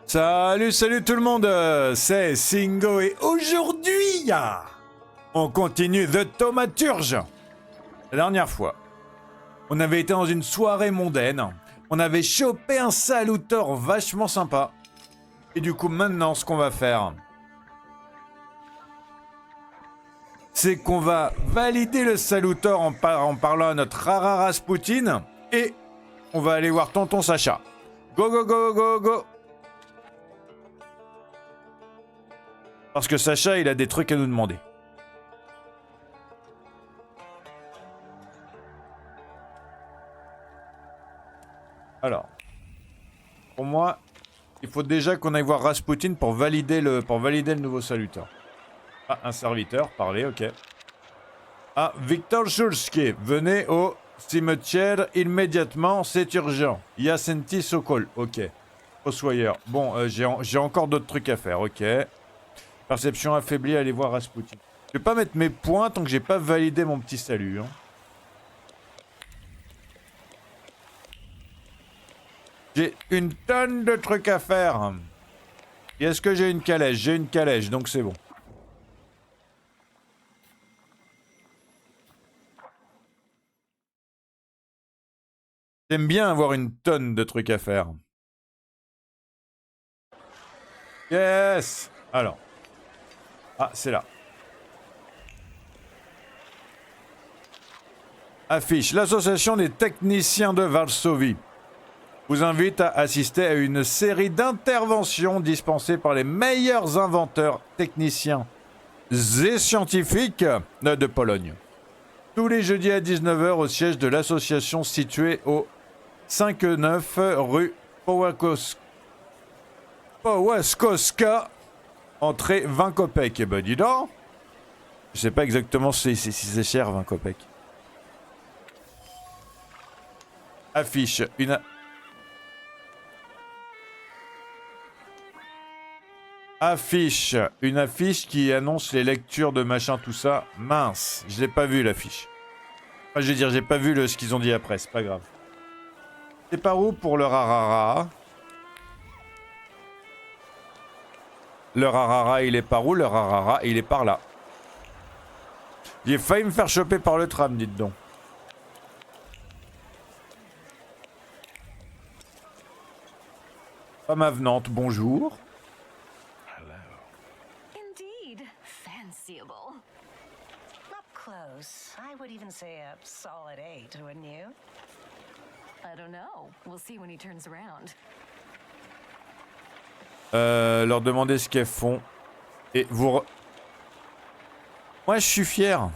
Salut, salut tout le monde, c'est Singo et aujourd'hui, on continue The Thaumaturge. La dernière fois, on avait été dans une soirée mondaine, on avait chopé un salutor vachement sympa. Et du coup, maintenant, ce qu'on va faire, c'est qu'on va valider le salutor en parlant à notre rara Rasputin et on va aller voir tonton Sacha. Go, go, go, go, go. Parce que Sacha, il a des trucs à nous demander. Alors, pour moi, il faut déjà qu'on aille voir Rasputin pour valider le nouveau saluteur. Ah, un serviteur, parlez, ok. Ah, Victor Shulski, venez au cimetière immédiatement, c'est urgent. Yasenti Sokol, ok. Fossoyeur. Bon, j'ai encore d'autres trucs à faire, ok. Perception affaiblie, allez voir Rasputin. Je vais pas mettre mes points tant que j'ai pas validé mon petit salut. Hein. J'ai une tonne de trucs à faire. Et est-ce que j'ai une calèche? J'ai une calèche, donc c'est bon. J'aime bien avoir une tonne de trucs à faire. Yes! Alors. Ah, c'est là. Affiche. L'association des techniciens de Varsovie vous invite à assister à une série d'interventions dispensées par les meilleurs inventeurs, techniciens et scientifiques de Pologne. Tous les jeudis à 19h au siège de l'association située au 5-9 rue Połaskowska, entrée 20 kopecks. Eh ben dis donc, je sais pas exactement si c'est cher 20 kopecks. Affiche une... Affiche une affiche qui annonce les lectures de machin tout ça. Mince, je l'ai pas vu l'affiche. Enfin, je veux dire, j'ai pas vu ce qu'ils ont dit après, c'est pas grave. C'est par où pour le rarara? Le rarara, il est par où? Le rarara, il est par là. J'ai failli me faire choper par le tram, dites donc. Femme avenante, bonjour. Indeed, fanciable. Up close, I would even say a solid 8, wouldn't you? I don't know. We'll see when he turns around. Leur demander ce qu'elles font. Et vous... Moi, je suis fier.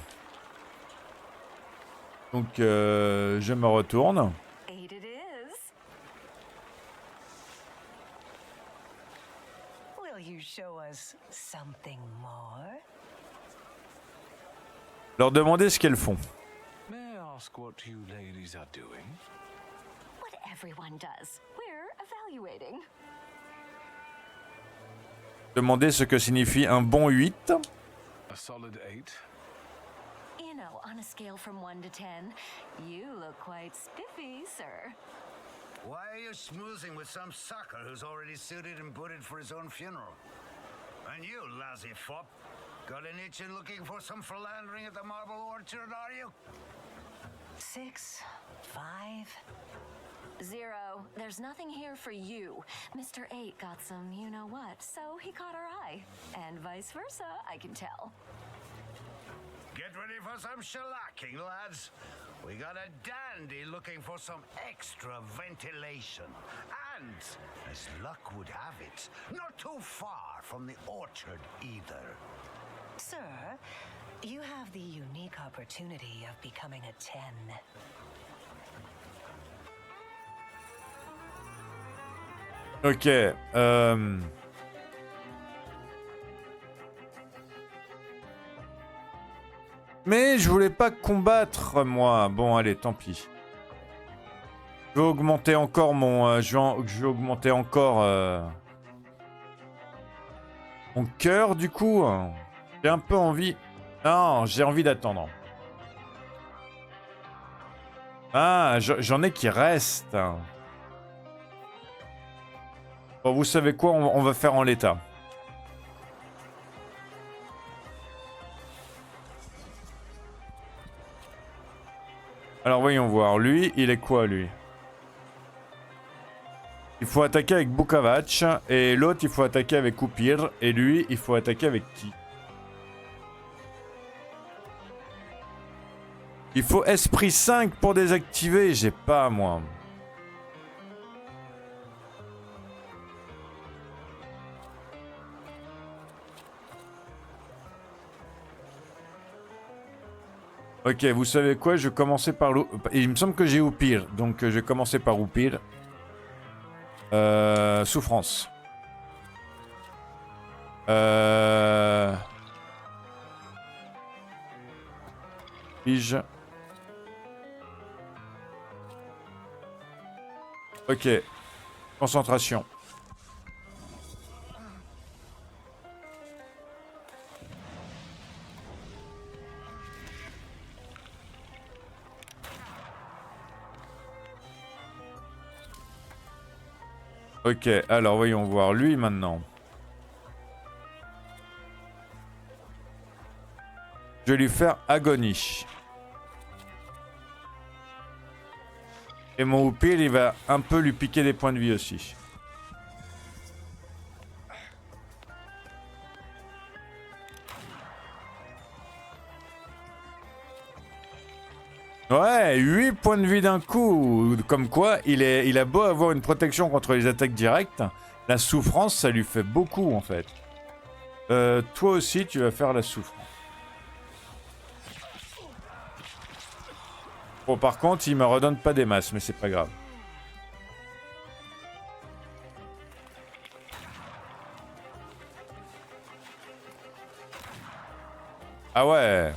Donc, je me retourne. 8 it is. Will you show us something more? Leur demander ce qu'elles font. May I ask what you ladies are doing? What everyone does. We're evaluating. Demander ce que signifie un bon 8. A solid 8? You know, on a scale from 1 to 10, you look quite spiffy, sir. Why are you schmoozing with some sucker who's already suited and booted for his own funeral? And you, lousy fop, got an itch in looking for some philandering at the Marble Orchard, are you? 6, 5, 0. There's nothing here for you. Mr. 8 got some you-know-what, so he caught our eye. And vice versa, I can tell. Get ready for some shellacking, lads. We got a dandy looking for some extra ventilation. And, as luck would have it, not too far from the orchard either. Sir, you have the unique opportunity of becoming a 10. Ok. Mais je voulais pas combattre, moi. Bon, allez, tant pis. Je vais augmenter encore mon... je vais augmenter encore... mon cœur, du coup. J'ai un peu envie... Non, j'ai envie d'attendre. Ah, j'en ai qui restent. Bon, vous savez quoi, on va faire en l'état. Alors voyons voir, lui, il est quoi lui? Il faut attaquer avec Bukavac, et l'autre il faut attaquer avec Upir, et lui il faut attaquer avec qui? Il faut esprit 5 pour désactiver, j'ai pas moi. Ok, vous savez quoi, je vais commencer par il me semble que j'ai Upir, donc je vais commencer par Upir. Souffrance. Pige. Ok. Concentration. Ok, alors voyons voir lui maintenant. Je vais lui faire agonie. Et mon Upir, il va un peu lui piquer des points de vie aussi. Ouais, 8 points de vie d'un coup. Comme quoi, il a beau avoir une protection contre les attaques directes, la souffrance, ça lui fait beaucoup en fait. Toi aussi, tu vas faire la souffrance. Bon, par contre, il me redonne pas des masses, mais c'est pas grave. Ah ouais.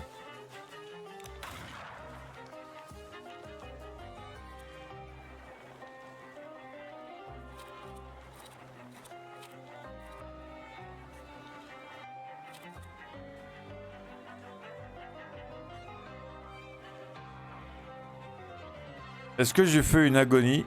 Est-ce que j'ai fait une agonie?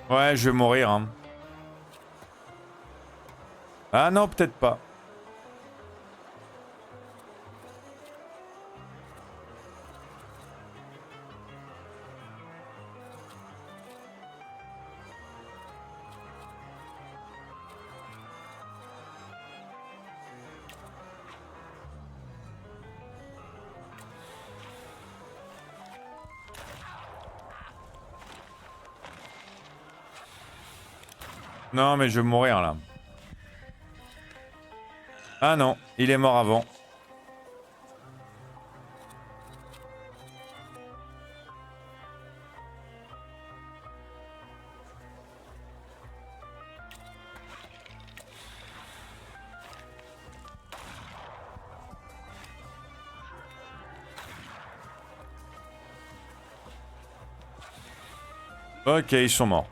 Ouais, je vais mourir. Hein. Ah non, peut-être pas. Non, mais je vais mourir là. Ah non, il est mort avant. Ok, ils sont morts.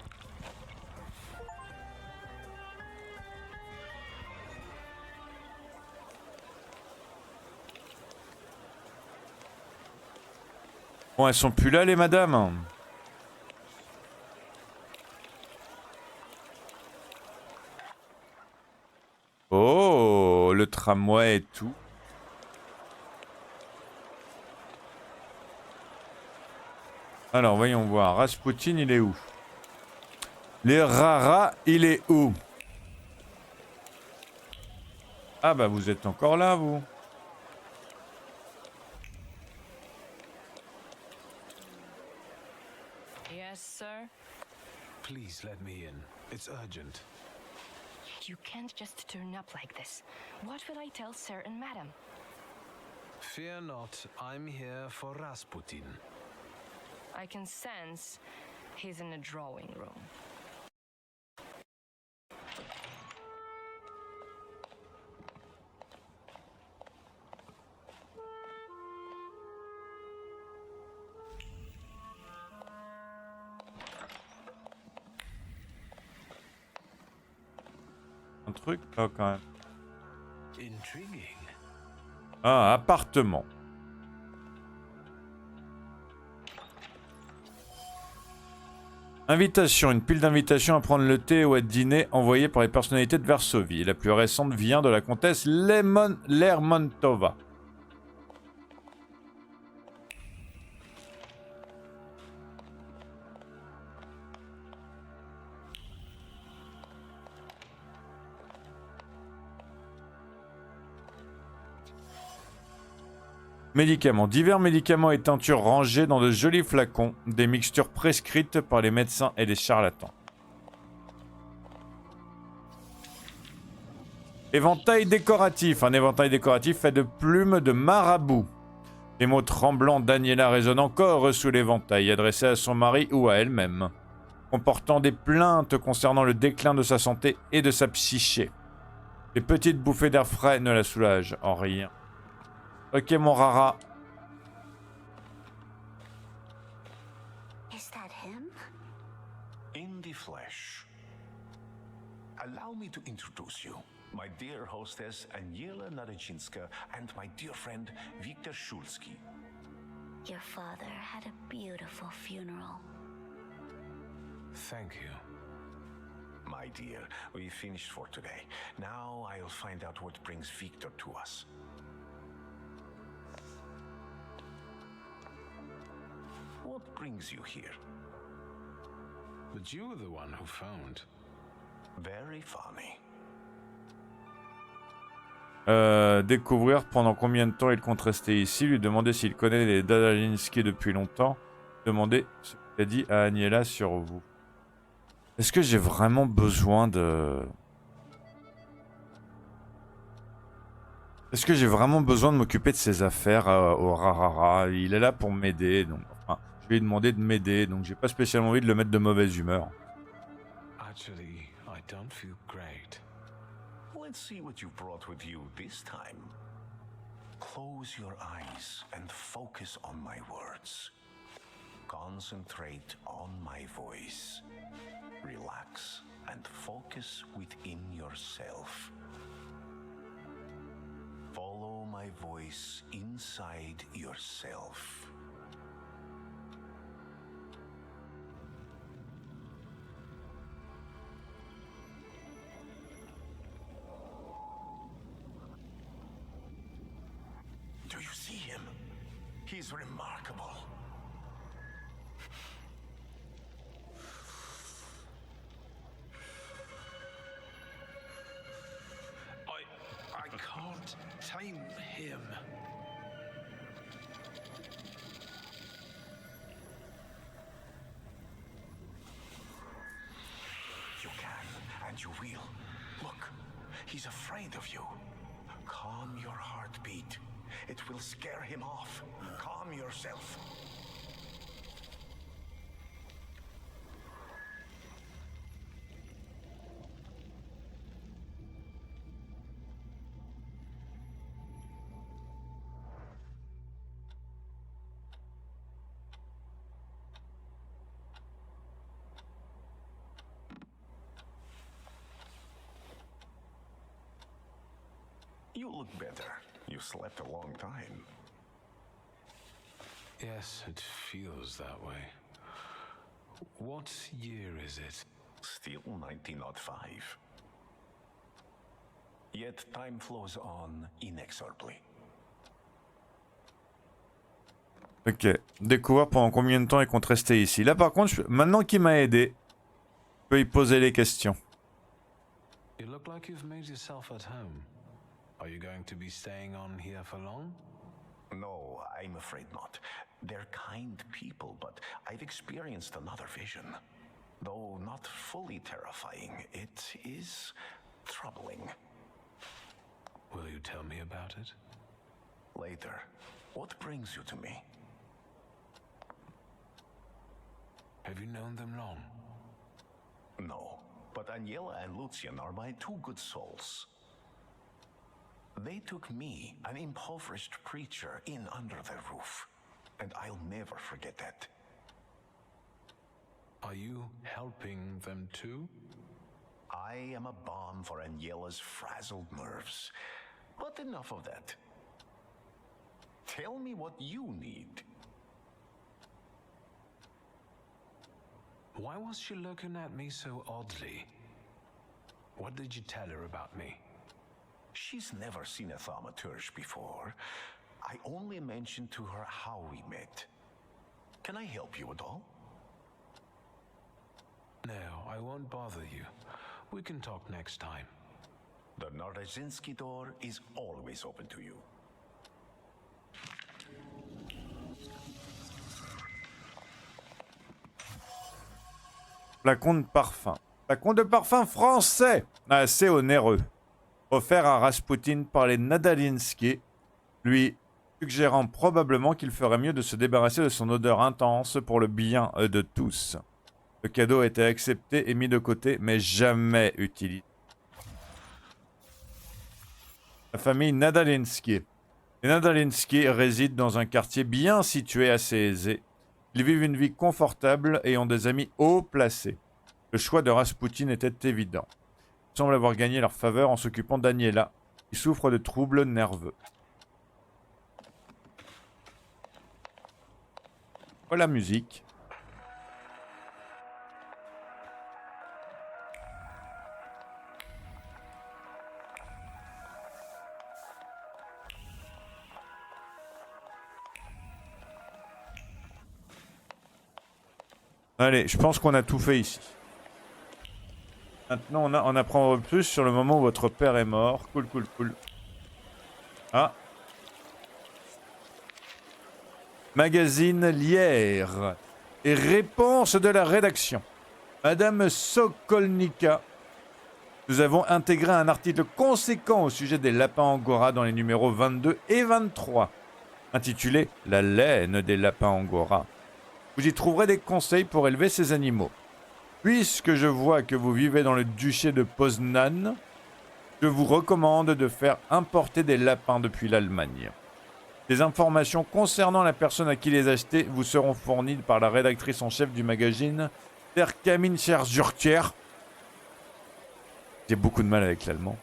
Bon, elles sont plus là, les madames. Oh, le tramway et tout. Alors, voyons voir. Rasputin, il est où? Les Rara, il est où? Ah bah, vous êtes encore là, vous. Yes, sir? Please let me in. It's urgent. You can't just turn up like this. What will I tell Sir and Madam? Fear not, I'm here for Rasputin. I can sense He's in a drawing room. Un truc là quand même. Intriguing. Ah, appartement. Invitation, une pile d'invitations à prendre le thé ou à dîner envoyée par les personnalités de Varsovie. La plus récente vient de la comtesse Lermontova. Médicaments. Divers médicaments et teintures rangés dans de jolis flacons. Des mixtures prescrites par les médecins et les charlatans. Éventail décoratif. Un éventail décoratif fait de plumes de marabout. Les mots tremblants d'Aniela résonnent encore sous l'éventail, adressés à son mari ou à elle-même, comportant des plaintes concernant le déclin de sa santé et de sa psyché. Les petites bouffées d'air frais ne la soulagent en rien. Ok, mon rara. Is that him? In the flesh. Allow me to introduce you. My dear hostess Aniela Narycinska and my dear friend Viktor Shulsky. Your father had a beautiful funeral. Thank you. My dear, we finished for today. Now I'll find out what brings Viktor to us. What brings you here? But you were the one who phoned. Very funny. Découvrir pendant combien de temps il compte rester ici, lui demander s'il connaît les Dadalinski depuis longtemps, demander ce qu'il a dit à Aniela sur vous. Est-ce que j'ai vraiment besoin de... Est-ce que j'ai vraiment besoin de m'occuper de ses affaires au Rarara? Il est là pour m'aider, donc... Enfin, je lui ai demandé de m'aider, donc j'ai pas spécialement envie de le mettre de mauvaise humeur. Actually, I don't feel great. Let's see what you brought with you this time. Close your eyes and focus on my words. Concentrate on my voice. Relax and focus within yourself. Follow my voice inside yourself. Do you see him? He's remarkable. I can't tame him. You can, and you will. Look, he's afraid of you. Calm your heartbeat. It will scare him off. Calm yourself. You look better. You slept a long time. Yes, it feels that way. What year is it? Still 1905. Yet time flows on inexorably. Ok. Découvrir pendant combien de temps il compte rester ici. Là par contre, maintenant qu'il m'a aidé, je peux y poser les questions. You look like you've made yourself at home. Are you going to be staying on here for long? No, I'm afraid not. They're kind people, but I've experienced another vision. Though not fully terrifying, it is troubling. Will you tell me about it? Later. What brings you to me? Have you known them long? No, but Aniela and Lucian are my two good souls. They took me, an impoverished preacher, in under their roof, and I'll never forget that. Are you helping them too? I am a balm for Aniela's frazzled nerves. But enough of that. Tell me what you need. Why was she looking at me so oddly? What did you tell her about me? She's never seen a thaumaturge before. I only mentioned to her how we met. Can I help you at all? No, I won't bother you. We can talk next time. The Narodzinski door is always open to you. Flacon de parfum. Flacon de parfum français, assez onéreux. Offert à Rasputin par les Nadalinski, lui suggérant probablement qu'il ferait mieux de se débarrasser de son odeur intense pour le bien de tous. Le cadeau était accepté et mis de côté, mais jamais utilisé. La famille Nadalinski. Les Nadalinski résident dans un quartier bien situé, assez aisé. Ils vivent une vie confortable et ont des amis haut placés. Le choix de Rasputin était évident. Ils semblent avoir gagné leur faveur en s'occupant d'Aniela, qui souffre de troubles nerveux. Voilà la musique. Allez, je pense qu'on a tout fait ici. Maintenant, on apprend plus sur le moment où votre père est mort. Cool, cool, cool. Ah. Magazine Lierre. Et réponse de la rédaction. Madame Sokolnika. Nous avons intégré un article conséquent au sujet des lapins angora dans les numéros 22 et 23. Intitulé « La laine des lapins angora ». Vous y trouverez des conseils pour élever ces animaux. Puisque je vois que vous vivez dans le duché de Poznan, je vous recommande de faire importer des lapins depuis l'Allemagne. Des informations concernant la personne à qui les acheter vous seront fournies par la rédactrice en chef du magazine, Der Kamincher. J'ai beaucoup de mal avec l'allemand.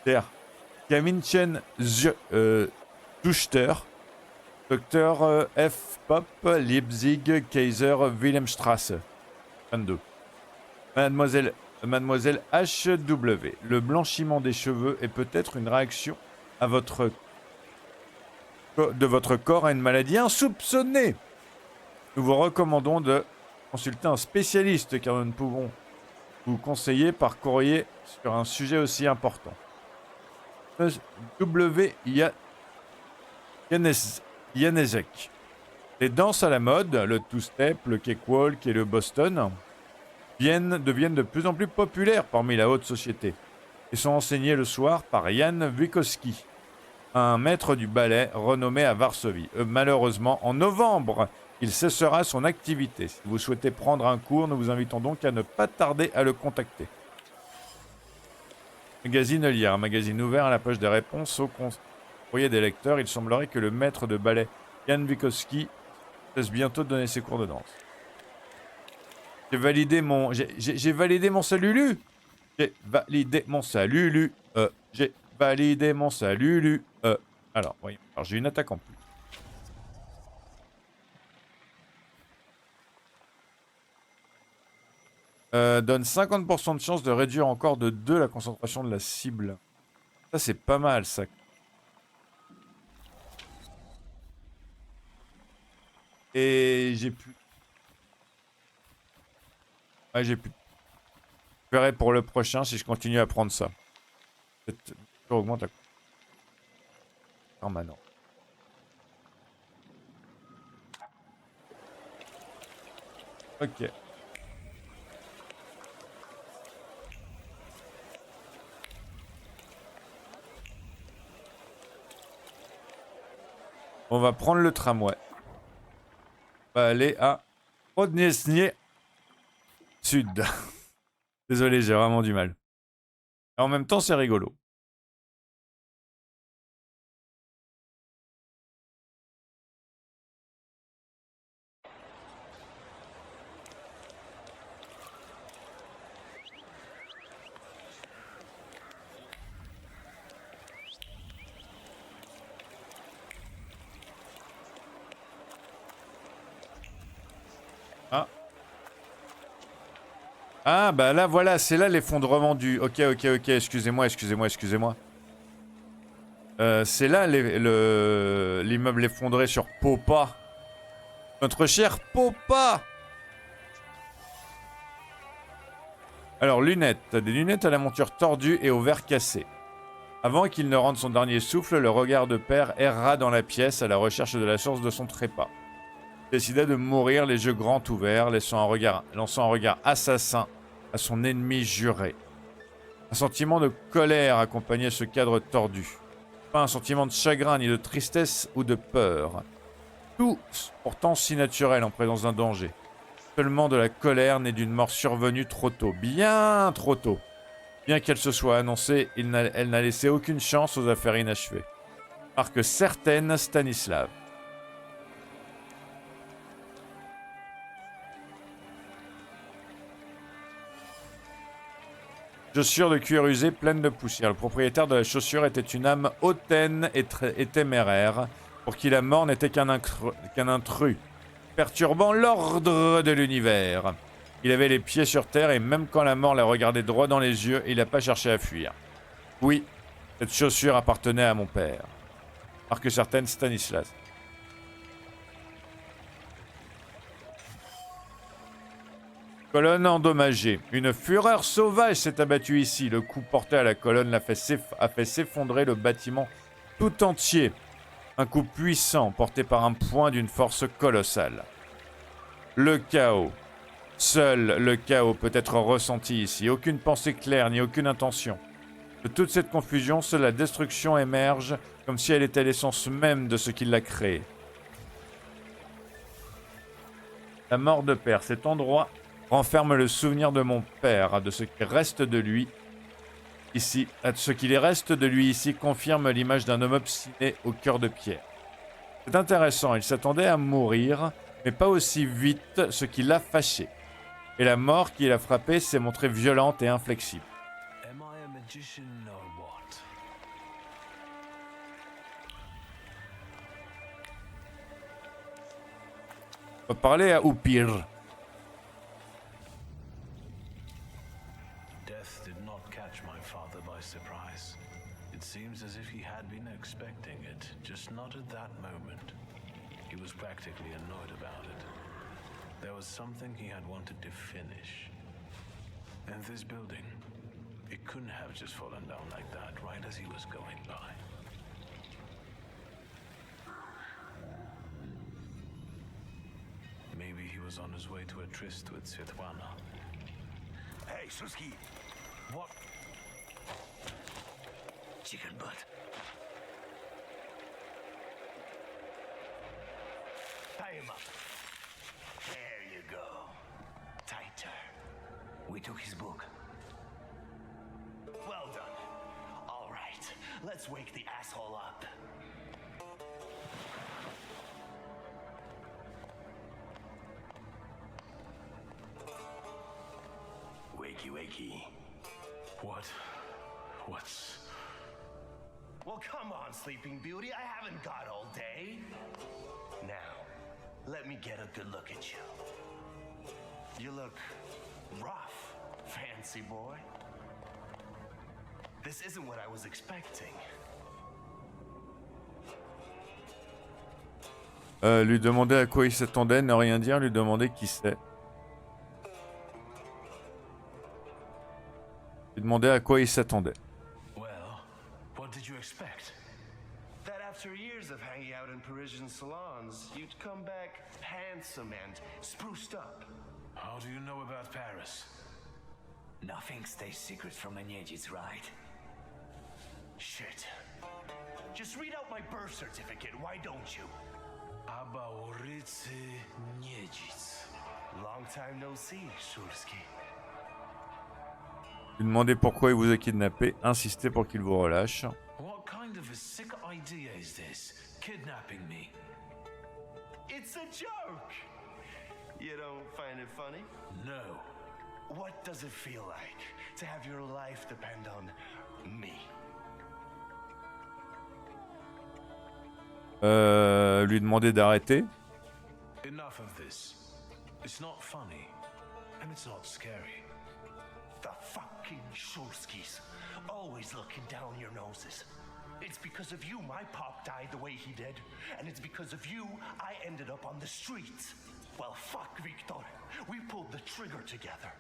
Der Kaminchen Zuchter. Dr F. Pop, Leipzig, Kaiser Wilhelmstrasse. 22. Mademoiselle H.W. Le blanchiment des cheveux est peut-être une réaction à de votre corps à une maladie insoupçonnée. Nous vous recommandons de consulter un spécialiste car nous ne pouvons vous conseiller par courrier sur un sujet aussi important. W. Janezek. Les danses à la mode, le two-step, le cakewalk et le Boston, deviennent de plus en plus populaires parmi la haute société et sont enseignées le soir par Jan Wikowski, un maître du ballet renommé à Varsovie. Malheureusement, en novembre, il cessera son activité. Si vous souhaitez prendre un cours, nous vous invitons donc à ne pas tarder à le contacter. Magazine Lierre, un magazine ouvert à la poche des réponses au courrier des lecteurs. Il semblerait que le maître de ballet Jan Wikowski cesse bientôt de donner ses cours de danse. J'ai validé mon salulu. J'ai validé mon salulu. J'ai validé mon salulu. Alors, voyons. Alors, j'ai une attaque en plus. Donne 50% de chance de réduire encore de 2 la concentration de la cible. Ça, c'est pas mal, ça. Et j'ai plus... Ouais, j'ai plus... Je verrai pour le prochain si je continue à prendre ça. Peut-être... Je augmente la... Permanent. Ok. On va prendre le tramway. On va aller à Odnesny sud. Désolé, j'ai vraiment du mal. Et en même temps, c'est rigolo. Ah. Ah, bah là, voilà, c'est là l'effondrement du... Ok, excusez-moi. C'est là l'immeuble effondré sur Popa. Notre cher Popa. Alors, lunettes. Des lunettes à la monture tordue et au verre cassé. Avant qu'il ne rende son dernier souffle, le regard de père erra dans la pièce à la recherche de la source de son trépas. Il décida de mourir les yeux grands ouverts, lançant un regard assassin à son ennemi juré. Un sentiment de colère accompagnait ce cadre tordu. Pas un sentiment de chagrin, ni de tristesse ou de peur. Tout pourtant si naturel en présence d'un danger. Seulement de la colère née d'une mort survenue trop tôt, bien trop tôt. Bien qu'elle se soit annoncée, elle n'a laissé aucune chance aux affaires inachevées. Marque certaine Stanislav. Chaussures de cuir usé pleines de poussière. Le propriétaire de la chaussure était une âme hautaine et téméraire, pour qui la mort n'était qu'un intrus, perturbant l'ordre de l'univers. Il avait les pieds sur terre et même quand la mort la regardait droit dans les yeux, il n'a pas cherché à fuir. Oui, cette chaussure appartenait à mon père. Marque certaine Stanislas. Colonne endommagée. Une fureur sauvage s'est abattue ici. Le coup porté à la colonne a fait s'effondrer le bâtiment tout entier. Un coup puissant porté par un poing d'une force colossale. Le chaos. Seul le chaos peut être ressenti ici. Aucune pensée claire ni aucune intention. De toute cette confusion, seule la destruction émerge comme si elle était l'essence même de ce qui l'a créé. La mort de père, cet endroit renferme le souvenir de mon père, de ce qui reste de lui ici. Ce qu'il reste de lui ici confirme l'image d'un homme obstiné au cœur de pierre. C'est intéressant, il s'attendait à mourir, mais pas aussi vite, ce qui l'a fâché. Et la mort qui l'a frappé s'est montrée violente et inflexible. Am I a magician or what? On va parler à Upir. Death did not catch my father by surprise. It seems as if he had been expecting it, just not at that moment. He was practically annoyed about it. There was something he had wanted to finish. And this building, it couldn't have just fallen down like that right as he was going by. Maybe he was on his way to a tryst with Svetlana. Hey, Suski. What? Chicken butt. Tie him up. There you go. Tighter. We took his book. Well done. All right. Let's wake the asshole up. Wakey, wakey. What's... Well, come on, Sleeping Beauty. I haven't got all day. Now, let me get a good look at you. You look rough, fancy boy. This isn't what I was expecting. Lui demander à quoi il s'attendait, ne rien dire, lui demander qui c'est. Lui demander à quoi il s'attendait. Well, what did you expect? That after years of hanging out in Parisian salons, you'd come back handsome and spruced up. How do you know about Paris? Nothing stays secret from a Niedzic, right? Shit. Just read out my birth certificate, why don't you? Abaurice Niedzic. Long time no see, Shulsky. Lui demandez pourquoi il vous a kidnappé. Insistez pour qu'il vous relâche. What kind of a sick idea is this? Kidnapping me? It's a joke! You don't find it funny? No. What does it feel like to have your life depend on me? Lui demander d'arrêter. Enough of this. It's not funny. And it's not scary. The fucking Shulskis. Always looking down your noses. It's because of you my pop died the way he did. And it's because of you I ended up on the streets. Well, fuck, Victor. We pulled the trigger together.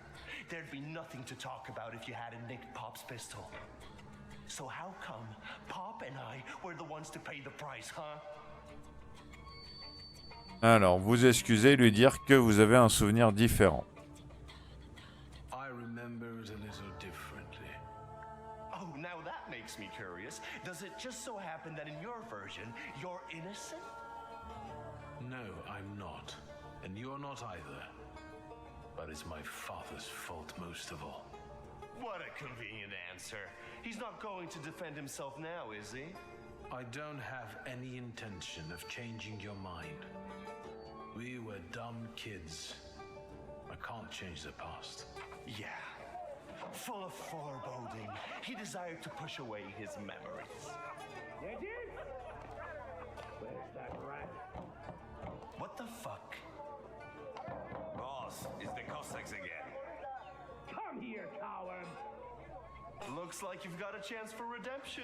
There'd be nothing to talk about if you hadn't nicked Pop's pistol. So how come Pop and I were the ones to pay the price, huh? Alors, vous excusez, lui dire que vous avez un souvenir différent. I remember it a little differently. Oh, now that makes me curious. Does it just so happen that in your version, you're innocent? No, I'm not. And you're not either. But it's my father's fault most of all. What a convenient answer. He's not going to defend himself now, is he? I don't have any intention of changing your mind. We were dumb kids. I can't change the past. Yeah. Full of foreboding, he desired to push away his memories. What the fuck? Boss, it's the Cossacks again. Come here, coward! Looks like you've got a chance for redemption.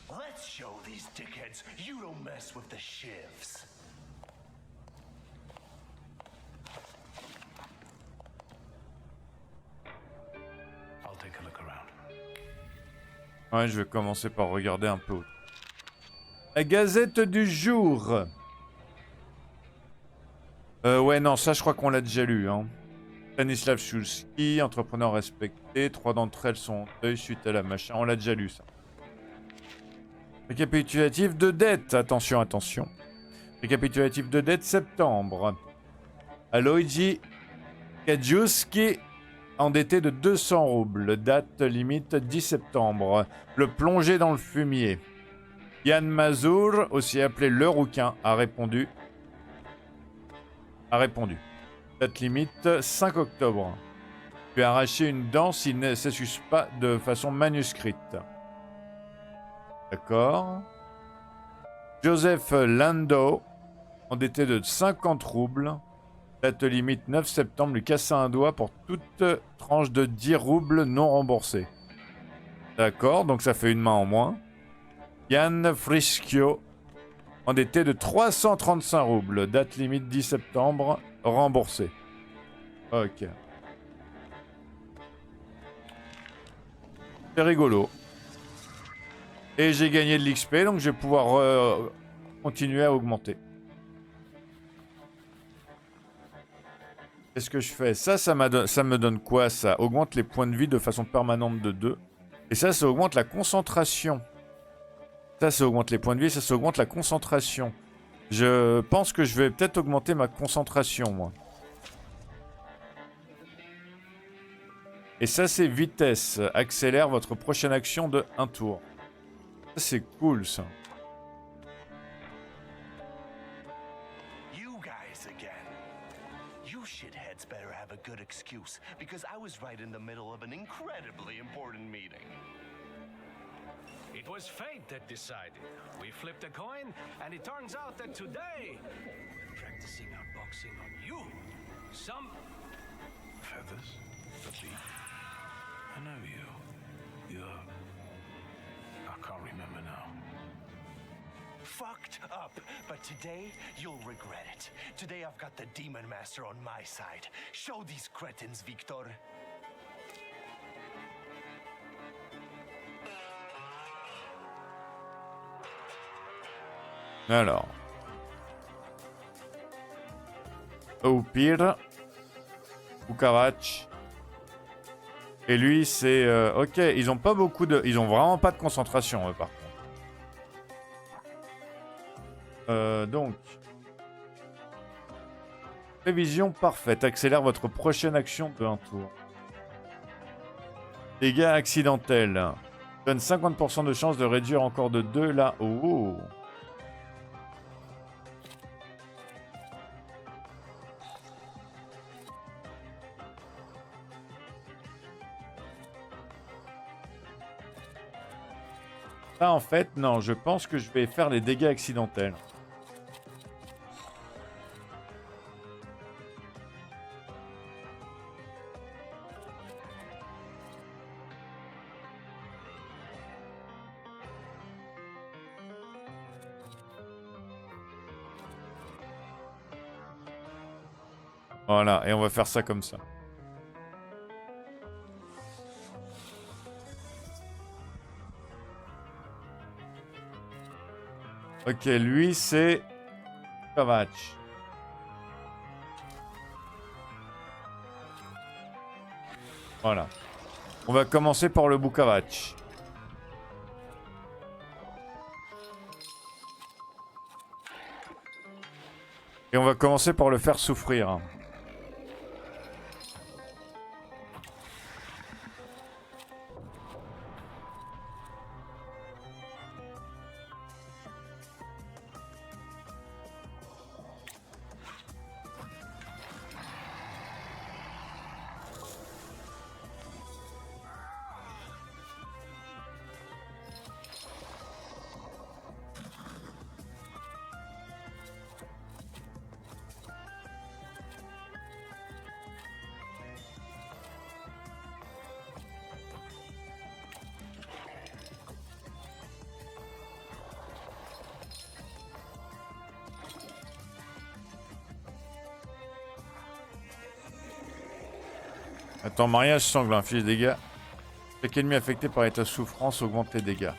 Let's show these dickheads you don't mess with the shivs. I'll take a look around. Ouais, je vais commencer par regarder un peu. La Gazette du jour. Ouais, non, ça je crois qu'on l'a déjà lu. Hein. Stanislav Shulski, entrepreneur respecté. 3 d'entre elles sont en deuil suite à la machin. On l'a déjà lu ça. Récapitulatif de dette. Attention, attention. Récapitulatif de dette septembre. Aloïji Kadziuski, endetté de 200 roubles. Date limite 10 septembre. Le plongé dans le fumier. Yann Mazur, aussi appelé le rouquin, a répondu. Date limite 5 octobre. Lui a arraché une dent s'il ne s'excuse pas de façon manuscrite. D'accord. Joseph Lando, endetté de 50 roubles. Date limite 9 septembre, lui cassa un doigt pour toute tranche de 10 roubles non remboursés. D'accord, donc ça fait une main en moins. Yann Frischio, endetté de 335 roubles. Date limite 10 septembre, remboursé. Ok. C'est rigolo. Et j'ai gagné de l'XP, donc je vais pouvoir continuer à augmenter. Qu'est-ce que je fais? Ça me donne quoi? Ça augmente les points de vie de façon permanente de 2. Et ça augmente la concentration. Ça augmente les points de vie, ça augmente la concentration. Je pense que je vais peut-être augmenter ma concentration, moi. Et ça, c'est vitesse. Accélère votre prochaine action de 1 tour. Ça, c'est cool, ça. You guys again. You shitheads better have a good excuse, because I was right in the middle of an incredibly important meeting. It was fate that decided. We flipped a coin, and it turns out that today we're practicing our boxing on you. Some feathers, the beak. I know you. You're. I can't remember now. Fucked up, but today you'll regret it. Today I've got the Demon Master on my side. Show these cretins, Victor. Alors. Au pire. Ukavach. Et lui, c'est... ok, ils ont pas beaucoup de... Ils ont vraiment pas de concentration, eux, par contre. Donc... Prévision parfaite. Accélère votre prochaine action de un tour. Dégâts accidentels. Donne 50% de chance de réduire encore de 2 là. Oh. Ça, en fait, non. Je pense que je vais faire les dégâts accidentels. Voilà, et on va faire ça comme ça. Ok, lui c'est... Bukavach. Voilà. On va commencer par le Bukavach. Et on va commencer par le faire souffrir. Attends, mariage sanglant, inflige des dégâts. Chaque ennemi affecté par l'état de souffrance augmente les dégâts.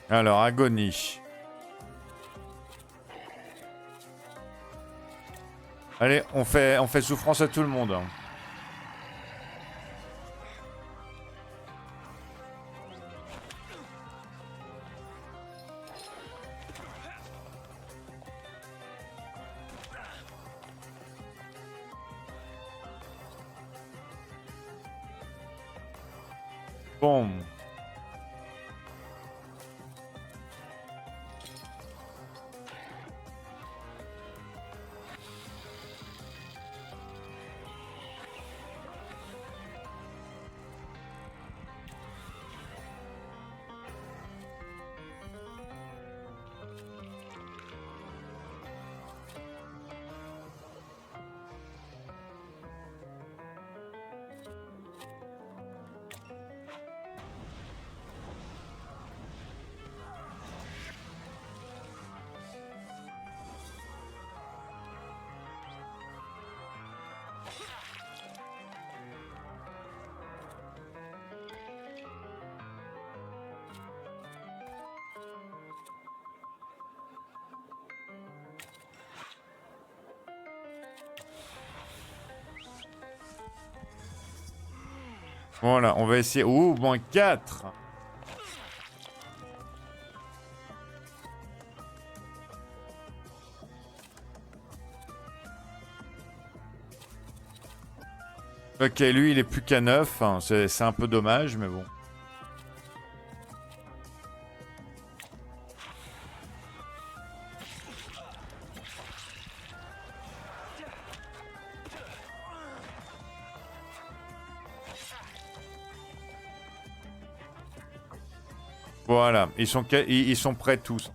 Alors, agonie. Allez, on fait souffrance à tout le monde. Bon. Voilà, on va essayer... Ouh, moins 4. Ok, lui, il est plus qu'à 9. Hein. C'est un peu dommage, mais bon. Voilà, ils sont prêts tous.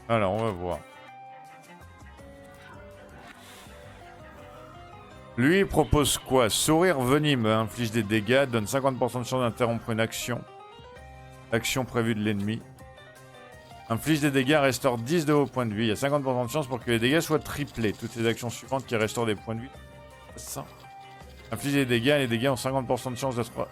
Alors, on va voir. Lui, il propose quoi? Sourire venimeux, inflige des dégâts, donne 50% de chance d'interrompre une action. Action prévue de l'ennemi. Inflige des dégâts, restaure 10 de vos points de vie. Il y a 50% de chance pour que les dégâts soient triplés. Toutes les actions suivantes qui restaurent des points de vie. Ça. Inflige des dégâts, les dégâts ont 50% de chance d'être...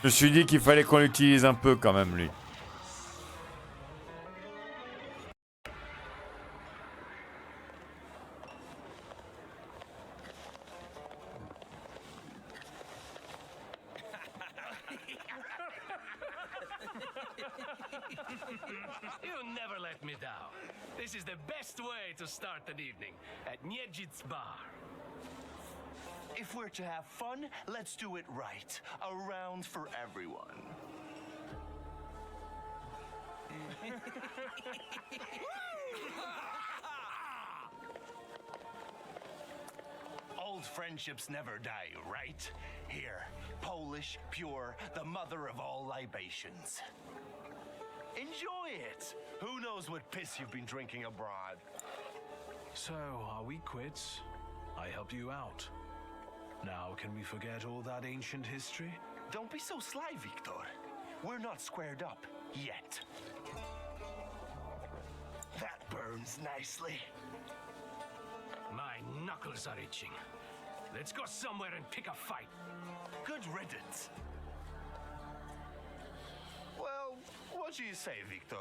Je me suis dit qu'il fallait qu'on l'utilise un peu quand même, lui. You never let me down. This is the best way to start an evening at Niedzic's bar. If we're to have fun, let's do it right. A round for everyone. Old friendships never die, right? Here, Polish, pure, the mother of all libations. Enjoy it! Who knows what piss you've been drinking abroad? So, are we quits? I help you out. Now, can we forget all that ancient history? Don't be so sly, Victor. We're not squared up yet. That burns nicely. My knuckles are itching. Let's go somewhere and pick a fight. Good riddance. Well, what do you say, Victor?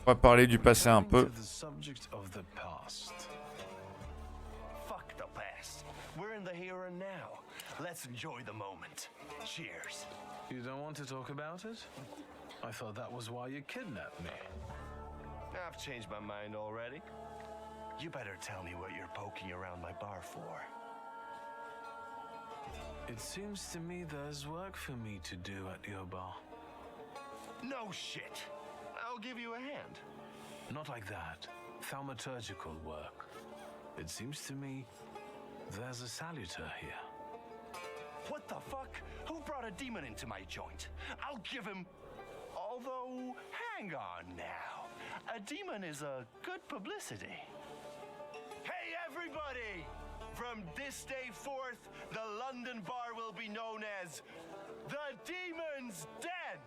On va parler du passé un peu. The subject of the past. Fuck the past. We're in the here and now. Let's enjoy the moment. Cheers. You don't want to talk about it? I thought that was why you kidnapped me. I've changed my mind already. You better tell me what you're poking around my bar for. It seems to me there's work for me to do at your bar. No shit. I'll give you a hand. Not like that. Thaumaturgical work. It seems to me there's a saluter here. What the fuck? Who brought a demon into my joint? I'll give him... Although, hang on now. A demon is a good publicity. Hey everybody! From this day forth, the London bar will be known as the Demon's Den.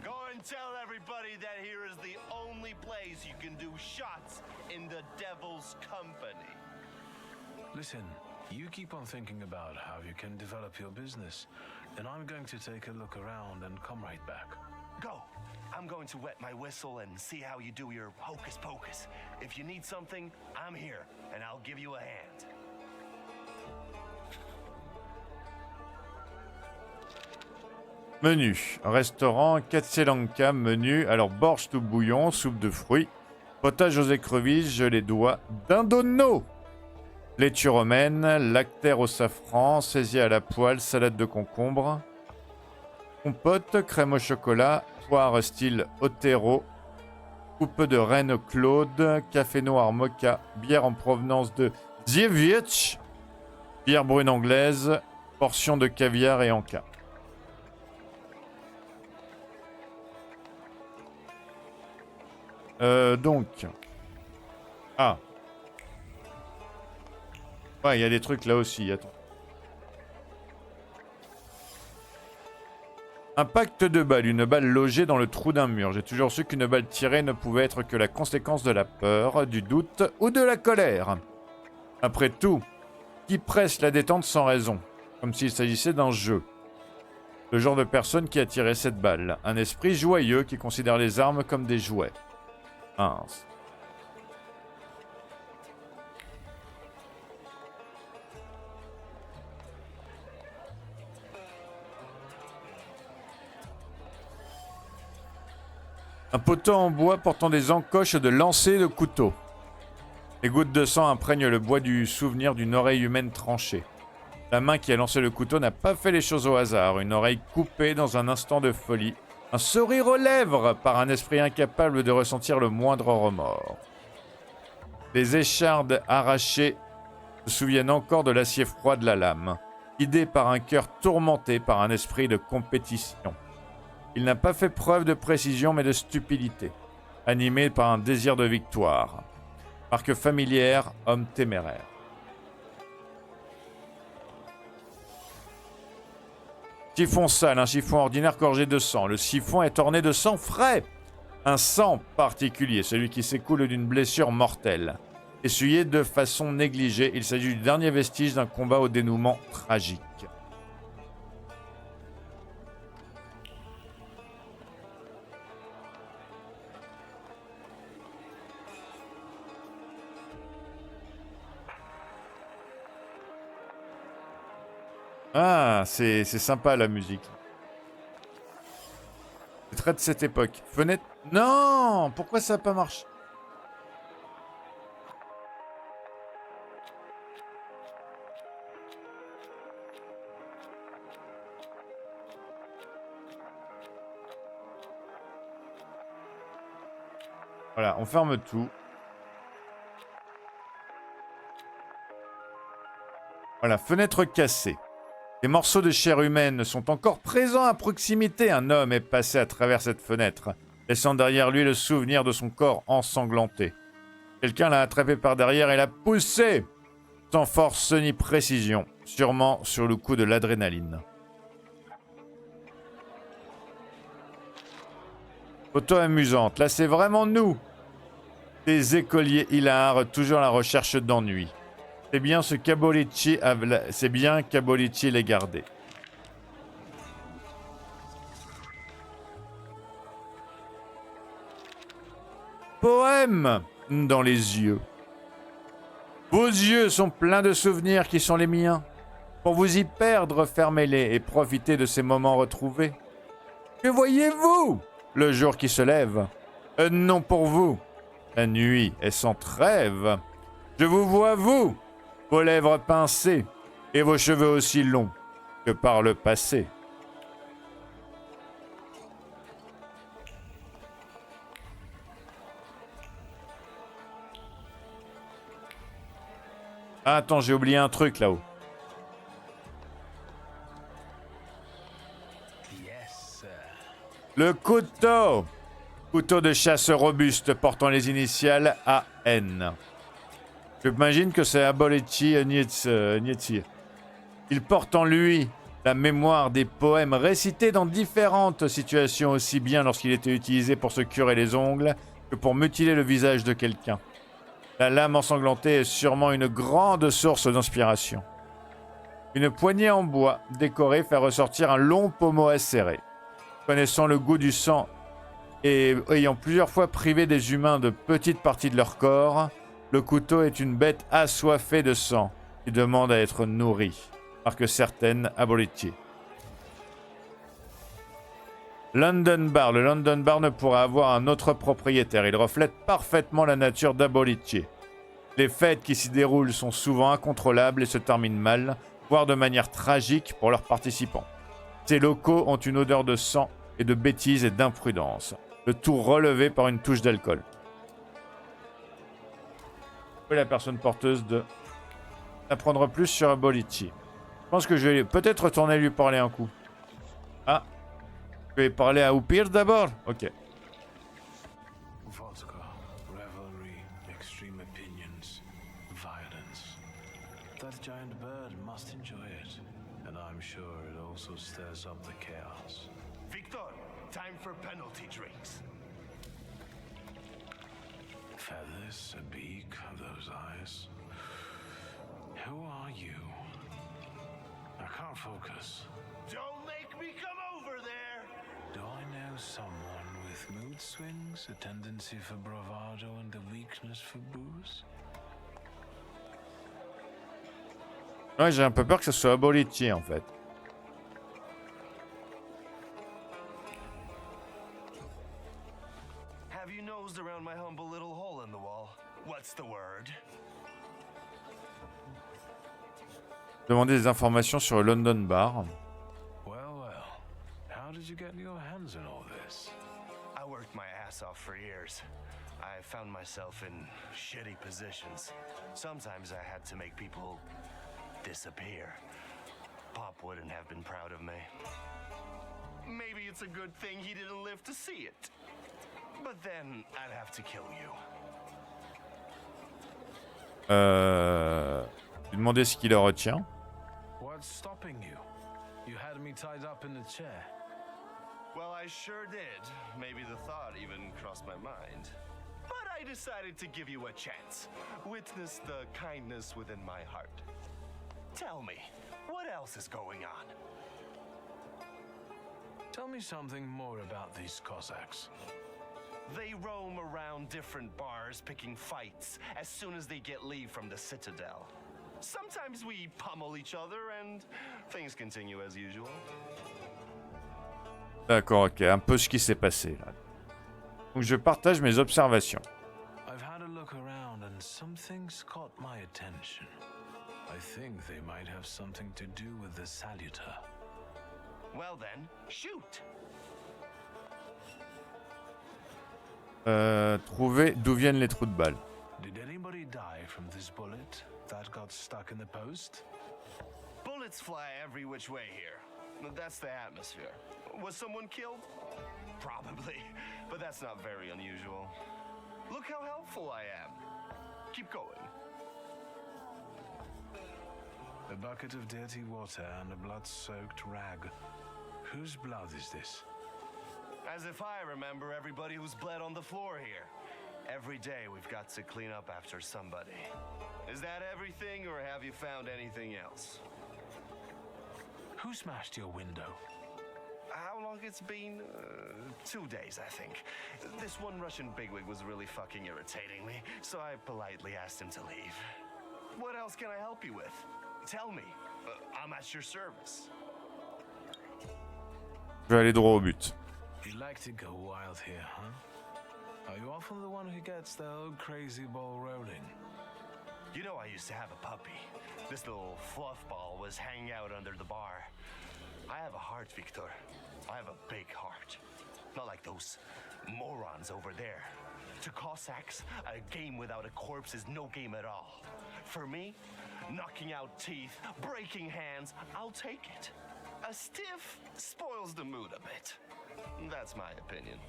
Go and tell everybody that here is the only place you can do shots in the devil's company. Listen, you keep on thinking about how you can develop your business, and I'm going to take a look around and come right back. Go. I'm going to wet my whistle and see how you do your hocus pocus. If you need something, I'm here, and I'll give you a hand. Menu. Restaurant Katselanka. Menu. Alors, borscht ou bouillon, soupe de fruits, potage aux écrevisses, gelée d'oie, dindonneau, laitue romaine, lactaire au safran, saisier à la poêle, salade de concombre, compote, crème au chocolat, poire style Otero, coupe de reine Claude, café noir mocha, bière en provenance de Ziewicz, bière brune anglaise, portion de caviar et encas. Donc. Ah. Ouais, il y a des trucs là aussi, attends. Impact de balle, une balle logée dans le trou d'un mur. J'ai toujours su qu'une balle tirée ne pouvait être que la conséquence de la peur, du doute ou de la colère. Après tout, qui presse la détente sans raison, comme s'il s'agissait d'un jeu. Le genre de personne qui a tiré cette balle. Un esprit joyeux qui considère les armes comme des jouets. Mince. Un poteau en bois portant des encoches de lancer de couteau. Les gouttes de sang imprègnent le bois du souvenir d'une oreille humaine tranchée. La main qui a lancé le couteau n'a pas fait les choses au hasard. Une oreille coupée dans un instant de folie. Un sourire aux lèvres par un esprit incapable de ressentir le moindre remords. Les échardes arrachées se souviennent encore de l'acier froid de la lame, guidé par un cœur tourmenté par un esprit de compétition. Il n'a pas fait preuve de précision mais de stupidité, animé par un désir de victoire. Marque familière, homme téméraire. Chiffon sale, un chiffon ordinaire gorgé de sang. Le siphon est orné de sang frais. Un sang particulier, celui qui s'écoule d'une blessure mortelle. Essuyé de façon négligée, il s'agit du dernier vestige d'un combat au dénouement tragique. Ah, c'est sympa la musique. C'est très de cette époque. Fenêtre... Non! Pourquoi ça n'a pas marché? Voilà, on ferme tout. Voilà, fenêtre cassée. Des morceaux de chair humaine sont encore présents à proximité. Un homme est passé à travers cette fenêtre, laissant derrière lui le souvenir de son corps ensanglanté. Quelqu'un l'a attrapé par derrière et l'a poussé, sans force ni précision, sûrement sur le coup de l'adrénaline. Photo amusante, là c'est vraiment nous. Des écoliers hilars, toujours à la recherche d'ennui. C'est bien qu'Abolici les gardait. Poème dans les yeux. Vos yeux sont pleins de souvenirs qui sont les miens. Pour vous y perdre, fermez-les et profitez de ces moments retrouvés. Que voyez-vous? Le jour qui se lève. Non pour vous. La nuit est sans trêve. Je vous vois, vous, vos lèvres pincées et vos cheveux aussi longs que par le passé. Ah, attends, j'ai oublié un truc là-haut. Le couteau. Couteau de chasse robuste portant les initiales AN. J'imagine que c'est Abolici Nietzsche. Il porte en lui la mémoire des poèmes récités dans différentes situations, aussi bien lorsqu'il était utilisé pour se curer les ongles que pour mutiler le visage de quelqu'un. La lame ensanglantée est sûrement une grande source d'inspiration. Une poignée en bois décorée fait ressortir un long pommeau acéré. Connaissant le goût du sang et ayant plusieurs fois privé des humains de petites parties de leur corps, le couteau est une bête assoiffée de sang qui demande à être nourrie, marque certaine Abolici. London Bar. Le London Bar ne pourra avoir un autre propriétaire. Il reflète parfaitement la nature d'Abolici. Les fêtes qui s'y déroulent sont souvent incontrôlables et se terminent mal, voire de manière tragique pour leurs participants. Ces locaux ont une odeur de sang et de bêtises et d'imprudence, le tout relevé par une touche d'alcool. Oui, la personne porteuse de... Apprendre plus sur Abolici. Je pense que je vais peut-être retourner lui parler un coup. Ah. Je vais parler à Oupir d'abord. Ok. Vodka, revelry, extreme opinions, violence. That giant bird must enjoy it, and I'm sure it also stirs up the chaos. Victor, time for penalty drinks. Feathers, a beak, those eyes. Who are you? I can't focus. Don't make me come over there! Do I know someone with mood swings, a tendency for bravado, and a weakness for booze? Ouais, j'ai un peu peur que ce soit Abolici en fait. Demander des informations sur le London Bar. Well, well. How did you get your hands on all this? I worked my ass off for years. I found myself in shitty positions. Sometimes I had to make people disappear. Pop wouldn't have been proud of me. Maybe it's a good thing he didn't live to see it. But then I'd have to kill you. Lui demander ce qui le retient. What's stopping you? You had me tied up in the chair. Well, I sure did. Maybe the thought even crossed my mind. But I decided to give you a chance. Witness the kindness within my heart. Tell me, what else is going on? Tell me something more about these Cossacks. They roam around different bars picking fights as soon as they get leave from the Citadel. Sometimes we pummel each other and things continue as usual. D'accord, ok, un peu ce qui s'est passé là. Donc je partage mes observations. I've had a look around and some things caught my attention. I think they might have something to do with the Saluter. Well then, shoot! Trouver d'où viennent les trous de balles. Did anybody die from this bullet that got stuck in the post? Bullets fly every which way here. That's the atmosphere. Was someone killed? Probably, but that's not very unusual. Look how helpful I am. Keep going. A bucket of dirty water and a blood-soaked rag. Whose blood is this? As if I remember everybody who's bled on the floor here. Every day we've got to clean up after somebody. Is that everything, or have you found anything else? Who smashed your window? How long it's been? 2 days, I think. This one Russian bigwig was really fucking irritating me, so I politely asked him to leave. What else can I help you with? Tell me. I'm at your service. Je vais aller droit au but. You like to go wild here, huh? Are you often the one who gets the old crazy ball rolling? You know I used to have a puppy. This little fluff ball was hanging out under the bar. I have a heart, Victor. I have a big heart. Not like those morons over there. To Cossacks, a game without a corpse is no game at all. For me, knocking out teeth, breaking hands, I'll take it. A stiff spoils the mood a bit. That's my opinion.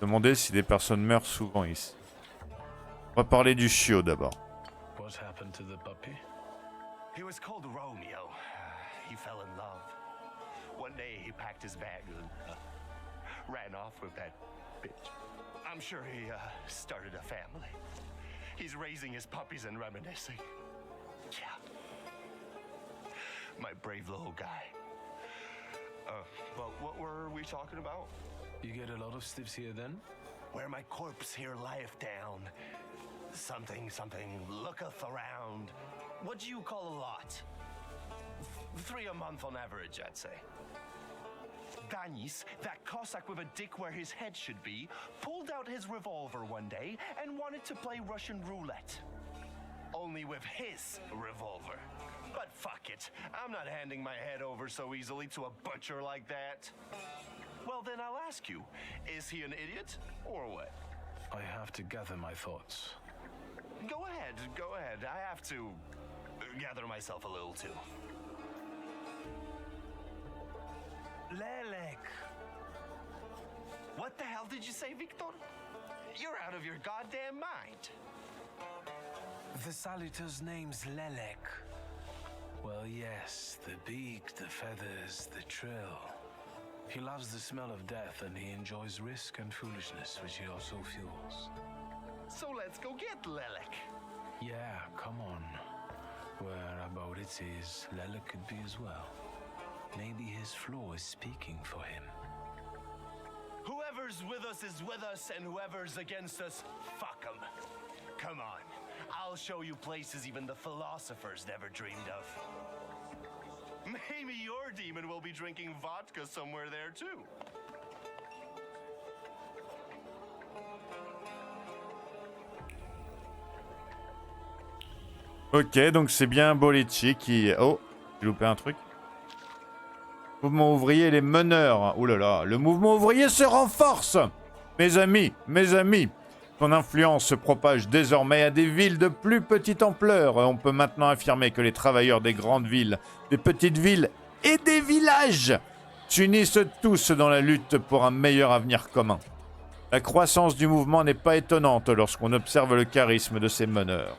Demander si des personnes meurent souvent ici. On va parler du chiot d'abord. What happened to the puppy? He was called Romeo. He fell in love. One day he packed his bag and ran off with that bitch. I'm sure he started a family. He's raising his puppies and reminiscing. Yeah. My brave little guy. But what were we talking about? You get a lot of stiffs here then? Where my corpse here lieth down. Something, looketh around. What do you call a lot? 3 a month on average, I'd say. Danis, that Cossack with a dick where his head should be, pulled out his revolver one day and wanted to play Russian roulette. Only with his revolver. But fuck it, I'm not handing my head over so easily to a butcher like that. Well then I'll ask you, is he an idiot or what? I have to gather my thoughts. Go ahead. I have to gather myself a little too. Lelek. What the hell did you say, Victor? You're out of your goddamn mind. The Saluter's name's Lelek. Well, yes, the beak, the feathers, the trill. He loves the smell of death and he enjoys risk and foolishness, which he also fuels. So let's go get Lelek. Yeah, come on. Where about it is, Lelek could be as well. Maybe his flaw is speaking for him. Whoever's with us is with us, and whoever's against us, fuck 'em. Come on, I'll show you places even the philosophers never dreamed of. Maybe your demon will be drinking vodka somewhere there too. Ok, donc c'est bien Bolici qui... Oh, j'ai loupé un truc. Mouvement ouvrier et les meneurs. Ouh là là, le mouvement ouvrier se renforce. Mes amis, son influence se propage désormais à des villes de plus petite ampleur. On peut maintenant affirmer que les travailleurs des grandes villes, des petites villes et des villages s'unissent tous dans la lutte pour un meilleur avenir commun. La croissance du mouvement n'est pas étonnante lorsqu'on observe le charisme de ses meneurs.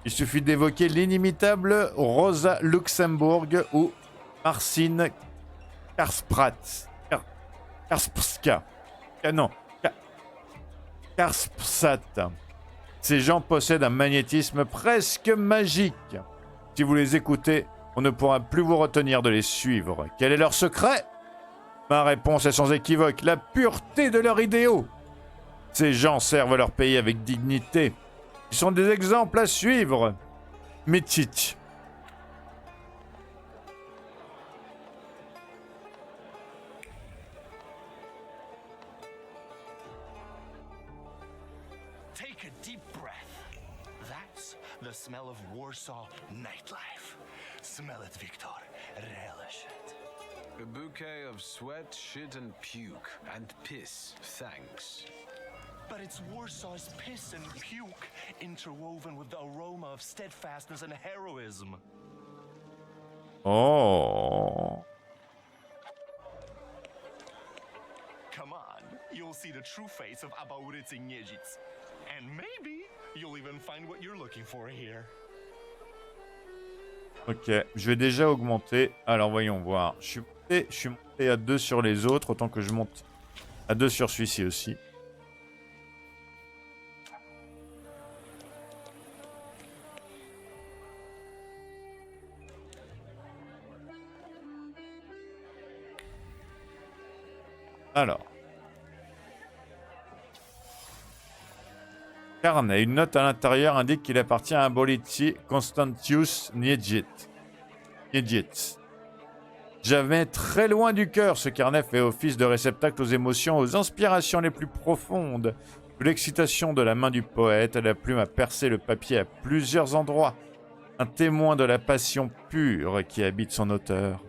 Il suffit d'évoquer l'inimitable Rosa Luxembourg ou Marcin Karspska. Karspsat. Ces gens possèdent un magnétisme presque magique. Si vous les écoutez, on ne pourra plus vous retenir de les suivre. Quel est leur secret ? Ma réponse est sans équivoque, la pureté de leurs idéaux. Ces gens servent leur pays avec dignité. Ils sont des exemples à suivre. Mitic. Take a deep breath. That's the smell of Warsaw nightlife. Smell it, Victor. Relish it. A bouquet of sweat, shit, and puke. And piss, thanks. But it's Warsaw's piss and puke interwoven with the aroma of steadfastness and heroism. Oh. Come on, you'll see the true face of Abaurici Niedzic. And maybe you'll even find what you're looking for here. Ok, je vais déjà augmenter. Alors voyons voir. Je suis monté à 2 sur les autres, autant que je monte à 2 sur celui-ci aussi. Alors. Carnet, une note à l'intérieur indique qu'il appartient à Bolici Constantius Niedzic. Jamais très loin du cœur, ce carnet fait office de réceptacle aux émotions, aux inspirations les plus profondes. De l'excitation de la main du poète, la plume a percé le papier à plusieurs endroits. Un témoin de la passion pure qui habite son auteur.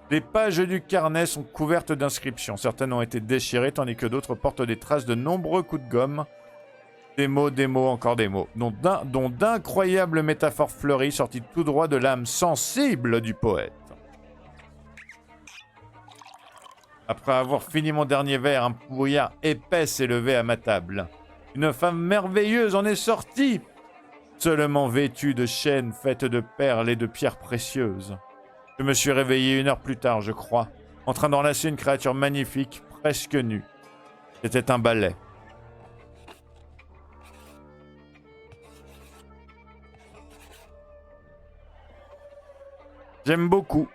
Les pages du carnet sont couvertes d'inscriptions. Certaines ont été déchirées, tandis que d'autres portent des traces de nombreux coups de gomme. Des mots, encore des mots, dont d'incroyables métaphores fleuries sorties tout droit de l'âme sensible du poète. Après avoir fini mon dernier vers, un brouillard épais s'est levé à ma table. Une femme merveilleuse en est sortie, seulement vêtue de chaînes faites de perles et de pierres précieuses. Je me suis réveillé 1 heure plus tard, je crois, en train d'enlacer une créature magnifique, presque nue. C'était un balai. J'aime beaucoup.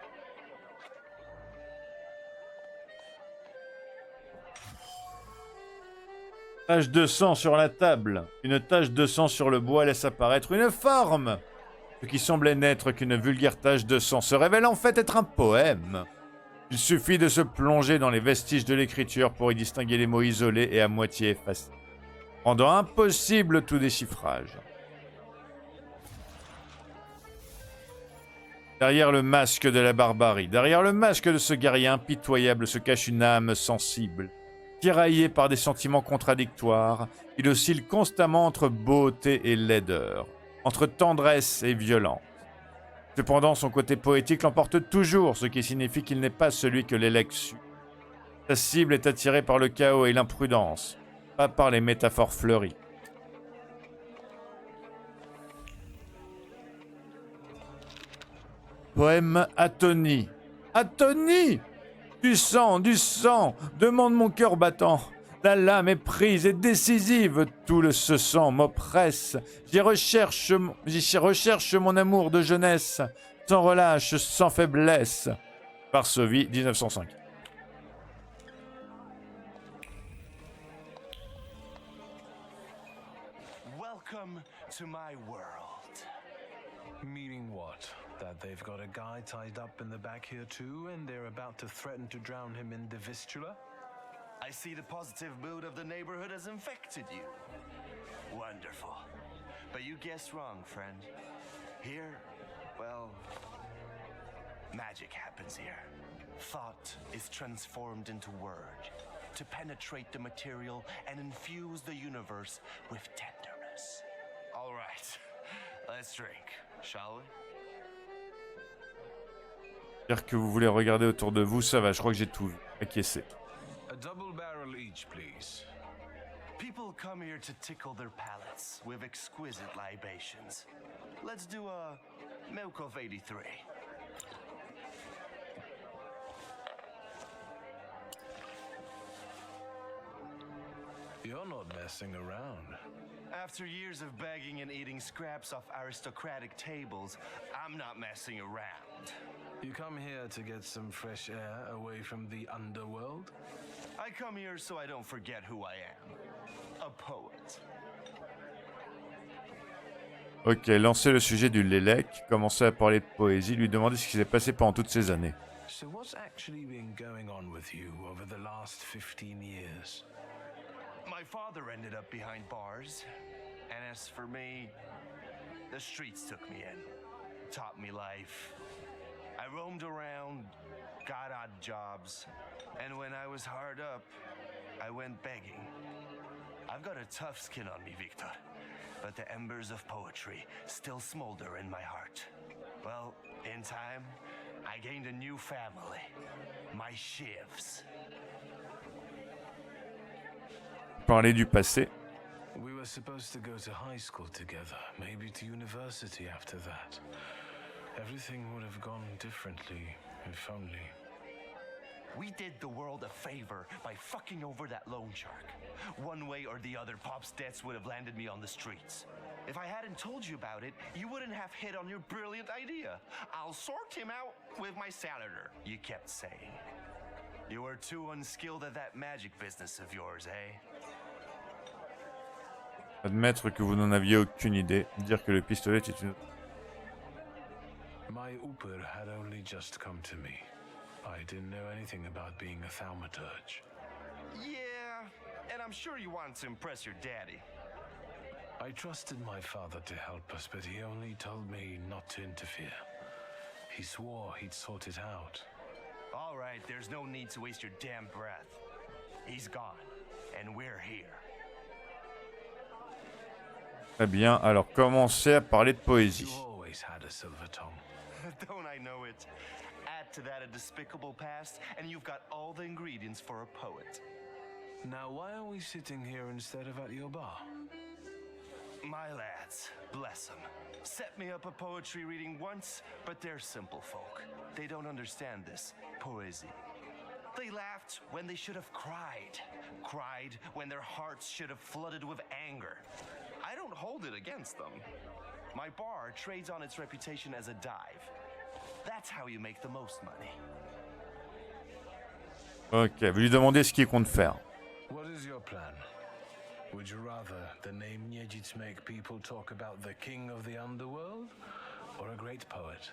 Tache de sang sur la table. Une tache de sang sur le bois laisse apparaître une forme. Ce qui semblait n'être qu'une vulgaire tache de sang se révèle en fait être un poème. Il suffit de se plonger dans les vestiges de l'écriture pour y distinguer les mots isolés et à moitié effacés, rendant impossible tout déchiffrage. Derrière le masque de la barbarie, derrière le masque de ce guerrier impitoyable se cache une âme sensible. Tiraillé par des sentiments contradictoires, il oscille constamment entre beauté et laideur, entre tendresse et violence. Cependant, son côté poétique l'emporte toujours, ce qui signifie qu'il n'est pas celui que l'élect sut. Sa cible est attirée par le chaos et l'imprudence, pas par les métaphores fleuries. Poème Atonie. Atonie! Du sang, demande mon cœur battant. La lame est prise et décisive, ce sang m'oppresse. J'y recherche mon amour de jeunesse, sans relâche, sans faiblesse. Varsovie, 1905. Welcome to my world. Meaning what? That they've got a guy tied up in the back here too, and they're about to threaten to drown him in the Vistula? I see the positive mood of the neighborhood has infected you. Wonderful. But you guessed wrong, friend. Here, well, magic happens here. Thought is transformed into word to penetrate the material and infuse the universe with tenderness. All right, let's drink, shall we? Dire que vous voulez regarder autour de vous, ça va, je crois que j'ai tout acquiescé. A double barrel each, please. People come here to tickle their palates with exquisite libations. Let's do a Milk of 83. You're not messing around. After years of begging and eating scraps off aristocratic tables, I'm not messing around. You come here to get some fresh air away from the underworld? I come here so I don't forget who I am. A poet. Ok, lancer le sujet du Lélec, commencer à parler de poésie, lui demander ce qui s'est passé pendant toutes ces années. So what's actually been going on with you over the last 15 years? My father ended up behind bars, and as for me, the streets took me in, taught me life. I roamed around, got odd jobs, and when I was hard up, I went begging. I've got a tough skin on me, Victor, but the embers of poetry still smolder in my heart. Well, in time, I gained a new family, my Shivs. Parler du passé. We were supposed to go to high school together, maybe to university after that. Everything would have gone differently, if only. We did the world a favor by fucking over that loan shark. One way or the other, Pop's debts would have landed me on the streets. If I hadn't told you about it, you wouldn't have hit on your brilliant idea. I'll sort him out with my senator, you kept saying. You were too unskilled at that magic business of yours, eh? Admettre que vous n'en aviez aucune idée. Dire que le pistolet est une... My Uper had only just come to me. I didn't know anything about being a thaumaturge. Yeah, and I'm sure you wanted to impress your daddy. I trusted my father to help us, but he only told me not to interfere. He swore he'd sort it out. All right, there's no need to waste your damn breath. He's gone, and we're here. Très bien, alors commencez à parler de poésie. You always had a silver tongue. Don't I know it? Add to that a despicable past, and you've got all the ingredients for a poet. Now, why are we sitting here instead of at your bar? My lads, bless them, set me up a poetry reading once, but they're simple folk. They don't understand this poesy. They laughed when they should have cried. Cried when their hearts should have flooded with anger. I don't hold it against them. My bar trades on its reputation as a dive. That's how you make the most money. Ok, vous lui demandez ce qu'il compte faire. What is your plan? Would you rather the name Niedzits make people talk about the king of the underworld, or a great poet?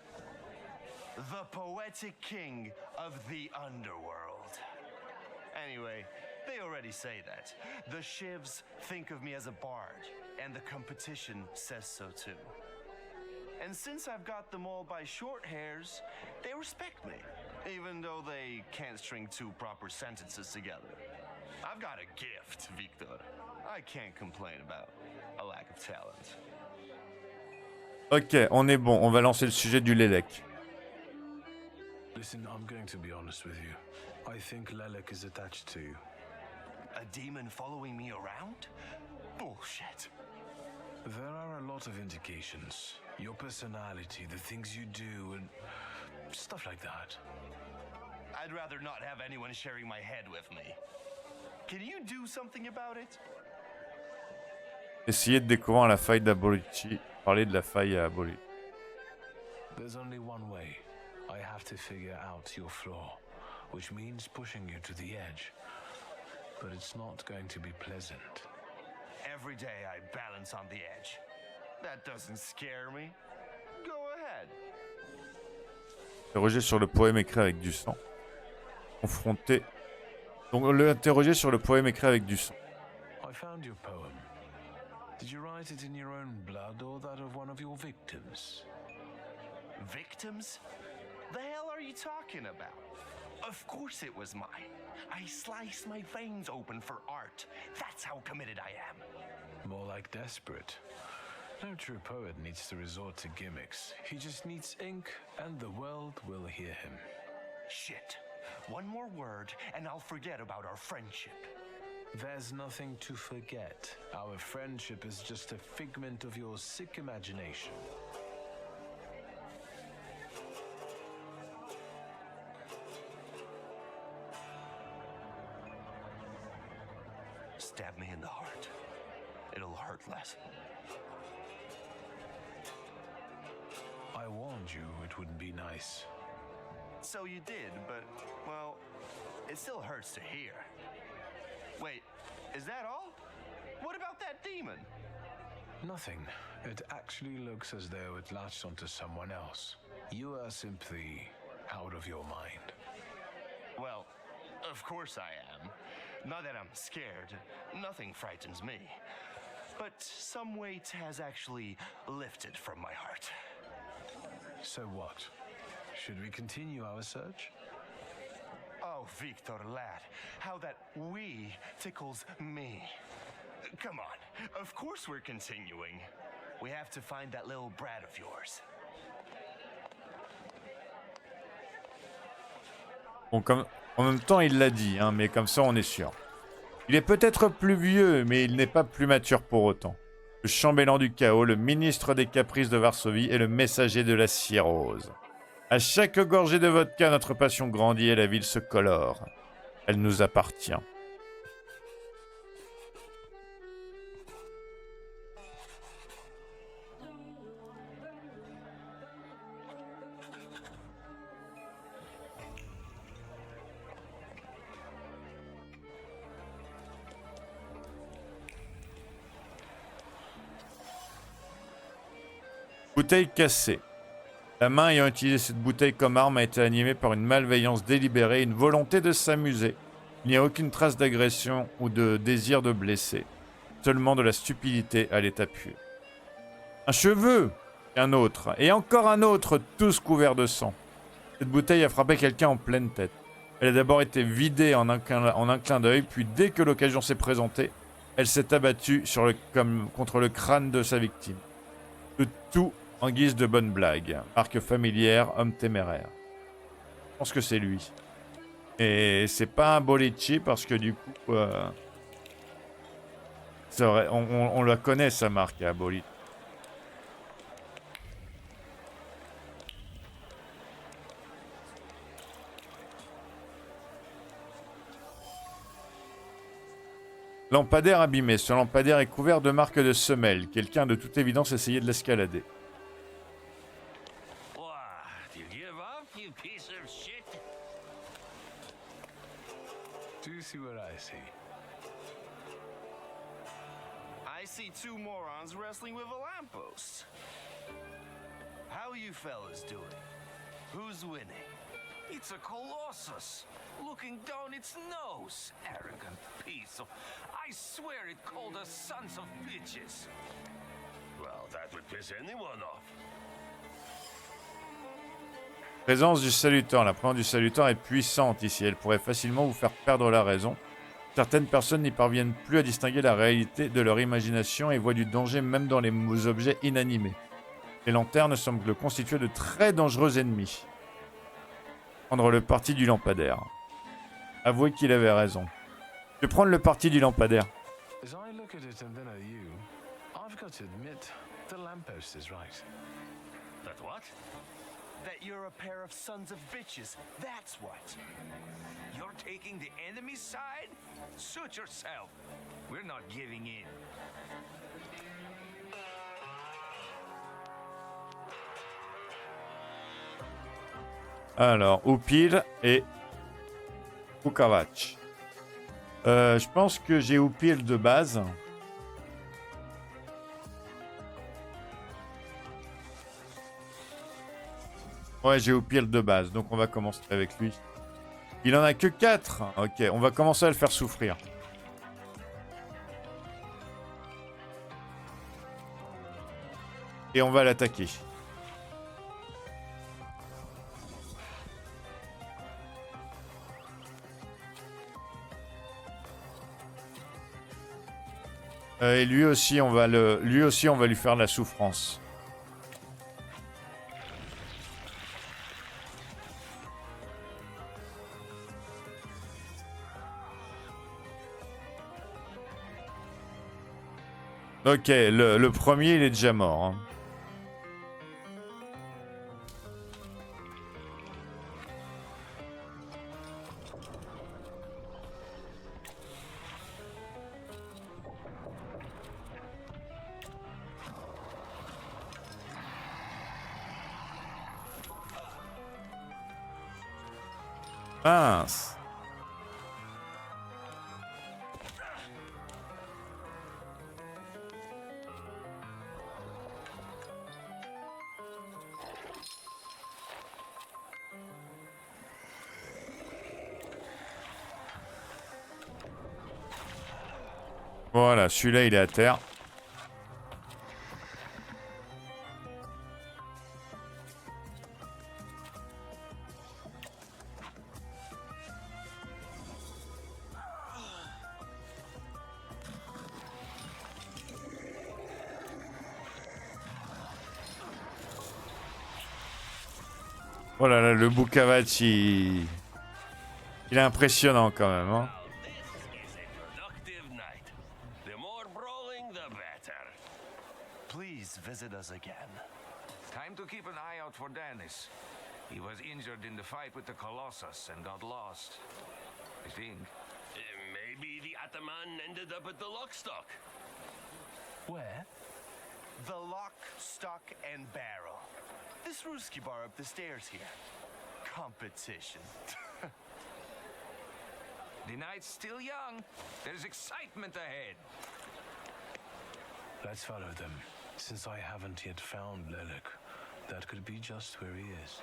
The poetic king of the underworld. Anyway, they already say that. The Shivs think of me as a bard, and the competition says so too. And since I've got them all by short hairs, they respect me, even though they can't string two proper sentences together. I've got a gift, Victor. I can't complain about a lack of talent. Ok, on est bon, on va lancer le sujet du Lélec. Listen, I'm going to be honest with you. I think Lelek is attached to you. A demon following me around? Bullshit. There are a lot of indications. Your personality, the things you do, and stuff like that. I'd rather not have anyone sharing my head with me. Can you do something about it? Essayez de découvrir la faille d'Abolici. Parler de la faille à Aboli. There's only one way. I have to figure out your flaw, which means pushing you to the edge. But it's not going to be pleasant. Every day I balance on the edge. That doesn't scare me. Go ahead. Interroger sur le poème écrit avec du sang. Confronter. Donc le interroger sur le poème écrit avec du sang. I found your poem. Did you write it in your own blood or that of one of your victims? Victims? The hell are you talking about? Of course it was mine. I sliced my veins open for art. That's how committed I am. More like desperate. No true poet needs to resort to gimmicks. He just needs ink, and the world will hear him. Shit. One more word, and I'll forget about our friendship. There's nothing to forget. Our friendship is just a figment of your sick imagination. Stab me in the heart. It'll hurt less. I warned you it wouldn't be nice. So you did, but, well, it still hurts to hear. Wait, is that all? What about that demon? Nothing. It actually looks as though it latched onto someone else. You are simply out of your mind. Well, of course I am. Not that I'm scared. Nothing frightens me. But some weight has actually lifted from my heart. So what? Should we continue our search? Oh, Victor, lad, how that "we" tickles me. Come on, of course we're continuing. We have to find that little brat of yours. Bon, comme... En même temps, il l'a dit, hein, mais comme ça, on est sûr. Il est peut-être plus vieux, mais il n'est pas plus mature pour autant. Le chambellan du chaos, le ministre des caprices de Varsovie et le messager de la cirrhose. À chaque gorgée de vodka, notre passion grandit et la ville se colore. Elle nous appartient. Bouteille cassée. La main ayant utilisé cette bouteille comme arme a été animée par une malveillance délibérée et une volonté de s'amuser. Il n'y a aucune trace d'agression ou de désir de blesser. Seulement de la stupidité à l'état pur. Un cheveu, un autre, et encore un autre, tous couverts de sang. Cette bouteille a frappé quelqu'un en pleine tête. Elle a d'abord été vidée en un clin d'œil, puis dès que l'occasion s'est présentée, elle s'est abattue contre le crâne de sa victime. Le tout en guise de bonne blague. Marque familière, homme téméraire. Je pense que c'est lui. Et c'est pas un Bolici parce que du coup... on la connaît sa marque à Bolici. Lampadaire abîmé. Ce lampadaire est couvert de marques de semelles. Quelqu'un de toute évidence essayait de l'escalader. Do you see what I see? I see two morons wrestling with a lamppost. How are you fellas doing? Who's winning? It's a colossus, looking down its nose. Arrogant piece of... I swear it called us sons of bitches. Well, that would piss anyone off. Présence du salutant. La présence du salutant est puissante ici. Elle pourrait facilement vous faire perdre la raison. Certaines personnes n'y parviennent plus à distinguer la réalité de leur imagination et voient du danger même dans les objets inanimés. Les lanternes semblent constituer de très dangereux ennemis. Prendre le parti du lampadaire. Avouez qu'il avait raison. Je vais prendre le parti du lampadaire. As I look at it and then at you, I've got to admit, the lamppost is right. That what? That you're a pair of sons of bitches. That's what. You're taking the enemy's side? Suit yourself. We're not giving in. Alors, Upil et Ukavac. Je pense que j'ai Upil de base. Ouais, j'ai Upil de base, donc on va commencer avec lui. Il en a que 4. Ok, on va commencer à le faire souffrir. Et on va l'attaquer. Et lui aussi, on va lui faire la souffrance. Ok, le premier, il est déjà mort. Hein. Mince. Voilà, celui-là, il est à terre. Oh là là, le Bukavac, il est impressionnant quand même. Hein. Please visit us again. Time to keep an eye out for Dennis. He was injured in the fight with the Colossus and got lost. I think. Maybe the Ataman ended up at the Lockstock. Where? The Lock, Stock, and Barrel. This Ruski bar up the stairs here. Competition. The night's still young. There's excitement ahead. Let's follow them. Since I haven't yet found Lelek, that could be just where he is.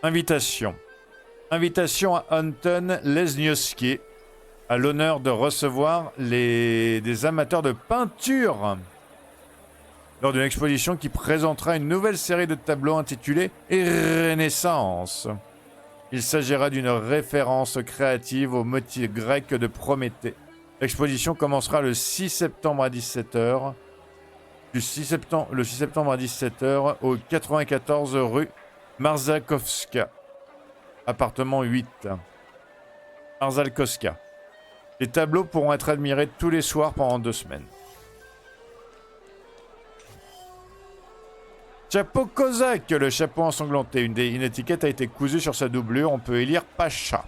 Invitation. Invitation à Anton Lesniewski, à l'honneur de recevoir des amateurs de peinture lors d'une exposition qui présentera une nouvelle série de tableaux intitulée Renaissance. Il s'agira d'une référence créative au motif grec de Prométhée. L'exposition commencera le 6 septembre à 17h. Le 6 septembre à 17h au 94 rue Marzalkowska. Appartement 8. Marzalkowska. Les tableaux pourront être admirés tous les soirs pendant 2 semaines. Chapeau cosaque, le chapeau ensanglanté. Une étiquette a été cousue sur sa doublure. On peut y lire Pacha.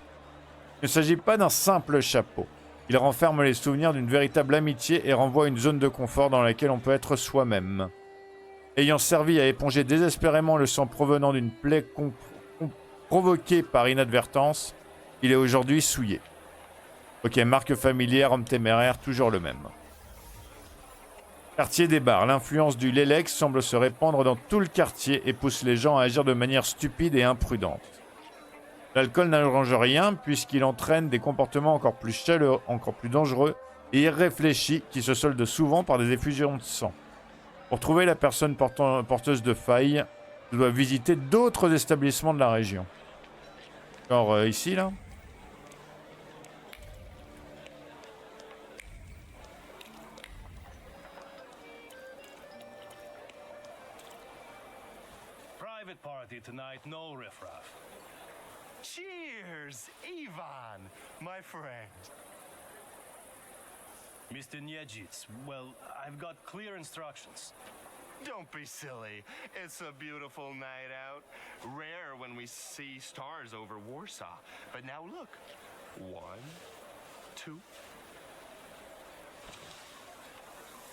Il ne s'agit pas d'un simple chapeau. Il renferme les souvenirs d'une véritable amitié et renvoie à une zone de confort dans laquelle on peut être soi-même. Ayant servi à éponger désespérément le sang provenant d'une plaie provoquée par inadvertance, il est aujourd'hui souillé. Ok, marque familière, homme téméraire, toujours le même. Quartier des bars. L'influence du Lelex semble se répandre dans tout le quartier et pousse les gens à agir de manière stupide et imprudente. L'alcool n'arrange rien puisqu'il entraîne des comportements encore plus chaleureux, encore plus dangereux et irréfléchis qui se soldent souvent par des effusions de sang. Pour trouver la personne porteuse de failles, tu dois visiter d'autres établissements de la région. Genre ici là. Private party tonight, no riffraff. Cheers, Ivan, my friend. Mr. Niedzits, well, I've got clear instructions. Don't be silly. It's a beautiful night out. Rare when we see stars over Warsaw. But now look. 1, 2.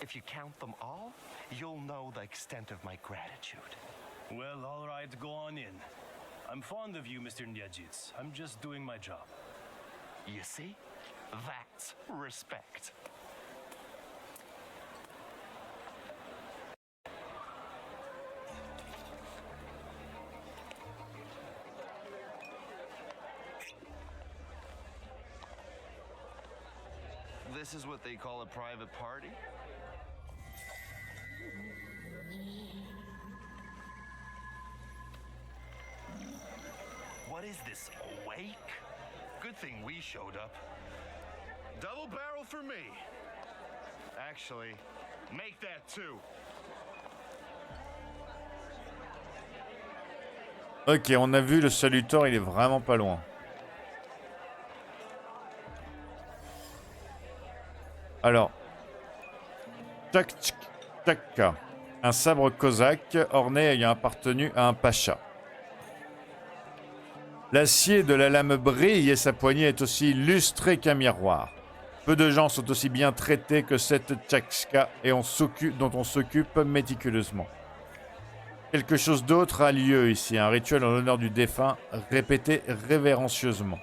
If you count them all, you'll know the extent of my gratitude. Well, all right, go on in. I'm fond of you, Mr. Niedzits. I'm just doing my job. You see? That's respect. this is what they call a private party? What is this, a wake? Good thing we showed up. Double barrel for me. Actually, make that two. Ok, on a vu le salutor, il est vraiment pas loin. Alors. Tchak, tchak. Un sabre cosaque orné ayant appartenu à un pacha. L'acier de la lame brille et sa poignée est aussi lustrée qu'un miroir. Peu de gens sont aussi bien traités que cette tchakska et dont on s'occupe méticuleusement. Quelque chose d'autre a lieu ici, un rituel en l'honneur du défunt, répété révérencieusement.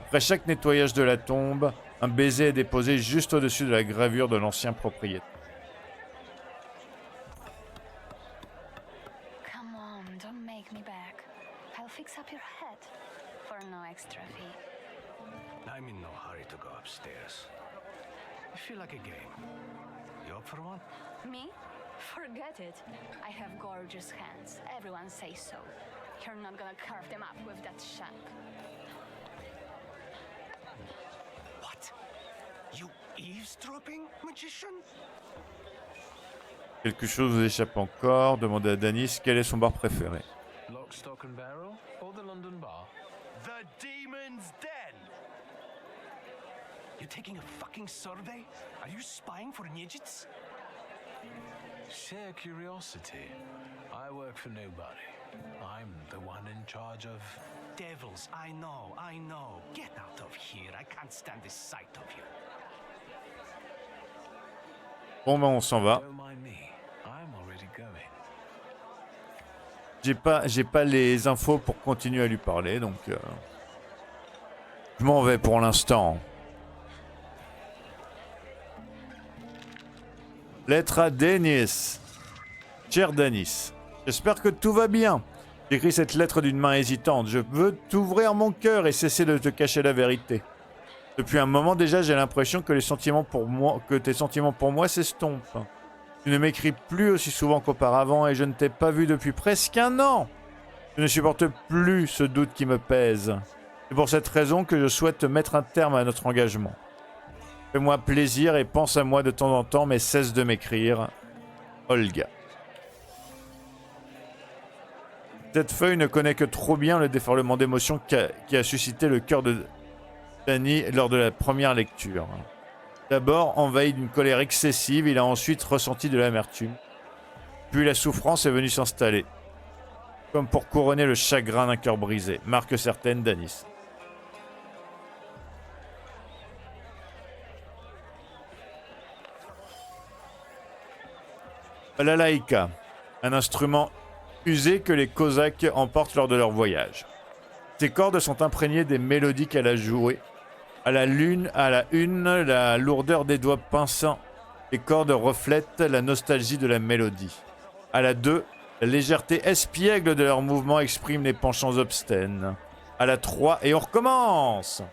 Après chaque nettoyage de la tombe, un baiser est déposé juste au-dessus de la gravure de l'ancien propriétaire. Come on, don't make me back. I'll fix up your head for no extra fee. I'm in no hurry to go upstairs. I feel like a game. You up for one? Me? Forget it. I have gorgeous hands. Everyone says so. You're not gonna carve them up with that shank. What? You eavesdropping, magician? Quelque chose vous échappe encore. Demandez à Danis quel est son bar préféré. Lock, stock and barrel? Or the London bar? The Demon's Den! You taking a fucking survey? Are you spying for Nijits? Sheer curiosity. I work for nobody. I'm the one in charge of... Devils, I know. Get out of here. I can't stand the sight of you. Bon ben on s'en va. Don't mind me. I'm already going. J'ai pas les infos pour continuer à lui parler, donc je m'en vais pour l'instant. Lettre à Danis. Cher Danis, j'espère que tout va bien. J'écris cette lettre d'une main hésitante. Je veux t'ouvrir mon cœur et cesser de te cacher la vérité. Depuis un moment déjà, j'ai l'impression que tes sentiments pour moi s'estompent. Tu ne m'écris plus aussi souvent qu'auparavant et je ne t'ai pas vu depuis presque un an. Je ne supporte plus ce doute qui me pèse. C'est pour cette raison que je souhaite mettre un terme à notre engagement. Fais-moi plaisir et pense à moi de temps en temps, mais cesse de m'écrire. Olga. Cette feuille ne connaît que trop bien le déferlement d'émotions qui a suscité le cœur de Danny lors de la première lecture. D'abord, envahi d'une colère excessive, il a ensuite ressenti de l'amertume. Puis la souffrance est venue s'installer. Comme pour couronner le chagrin d'un cœur brisé. Marque certaine, Danis. La laïka, un instrument usé que les Cosaques emportent lors de leur voyage. Ses cordes sont imprégnées des mélodies qu'elle a jouées. À la une, la lourdeur des doigts pinçants. Les cordes reflètent la nostalgie de la mélodie. À la 2, la légèreté espiègle de leurs mouvements exprime les penchants obscènes. À la 3, et on recommence!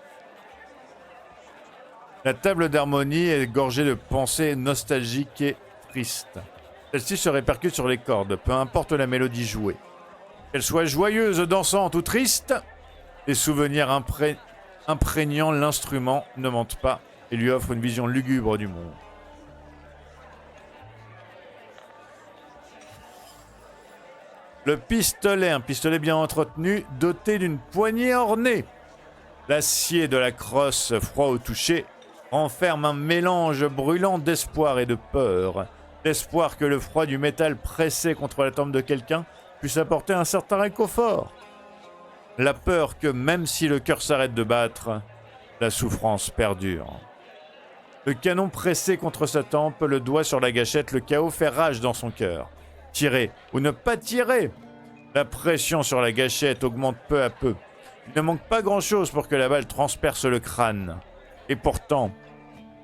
La table d'harmonie est gorgée de pensées nostalgiques et tristes. Celle-ci se répercute sur les cordes, peu importe la mélodie jouée. Qu'elle soit joyeuse, dansante ou triste, les souvenirs imprégnant l'instrument ne mentent pas et lui offrent une vision lugubre du monde. Le pistolet, un pistolet bien entretenu, doté d'une poignée ornée. L'acier de la crosse, froid au toucher, renferme un mélange brûlant d'espoir et de peur. L'espoir que le froid du métal pressé contre la tempe de quelqu'un puisse apporter un certain réconfort. La peur que même si le cœur s'arrête de battre, la souffrance perdure. Le canon pressé contre sa tempe, le doigt sur la gâchette, le chaos fait rage dans son cœur. Tirer ou ne pas tirer. La pression sur la gâchette augmente peu à peu. Il ne manque pas grand-chose pour que la balle transperce le crâne. Et pourtant,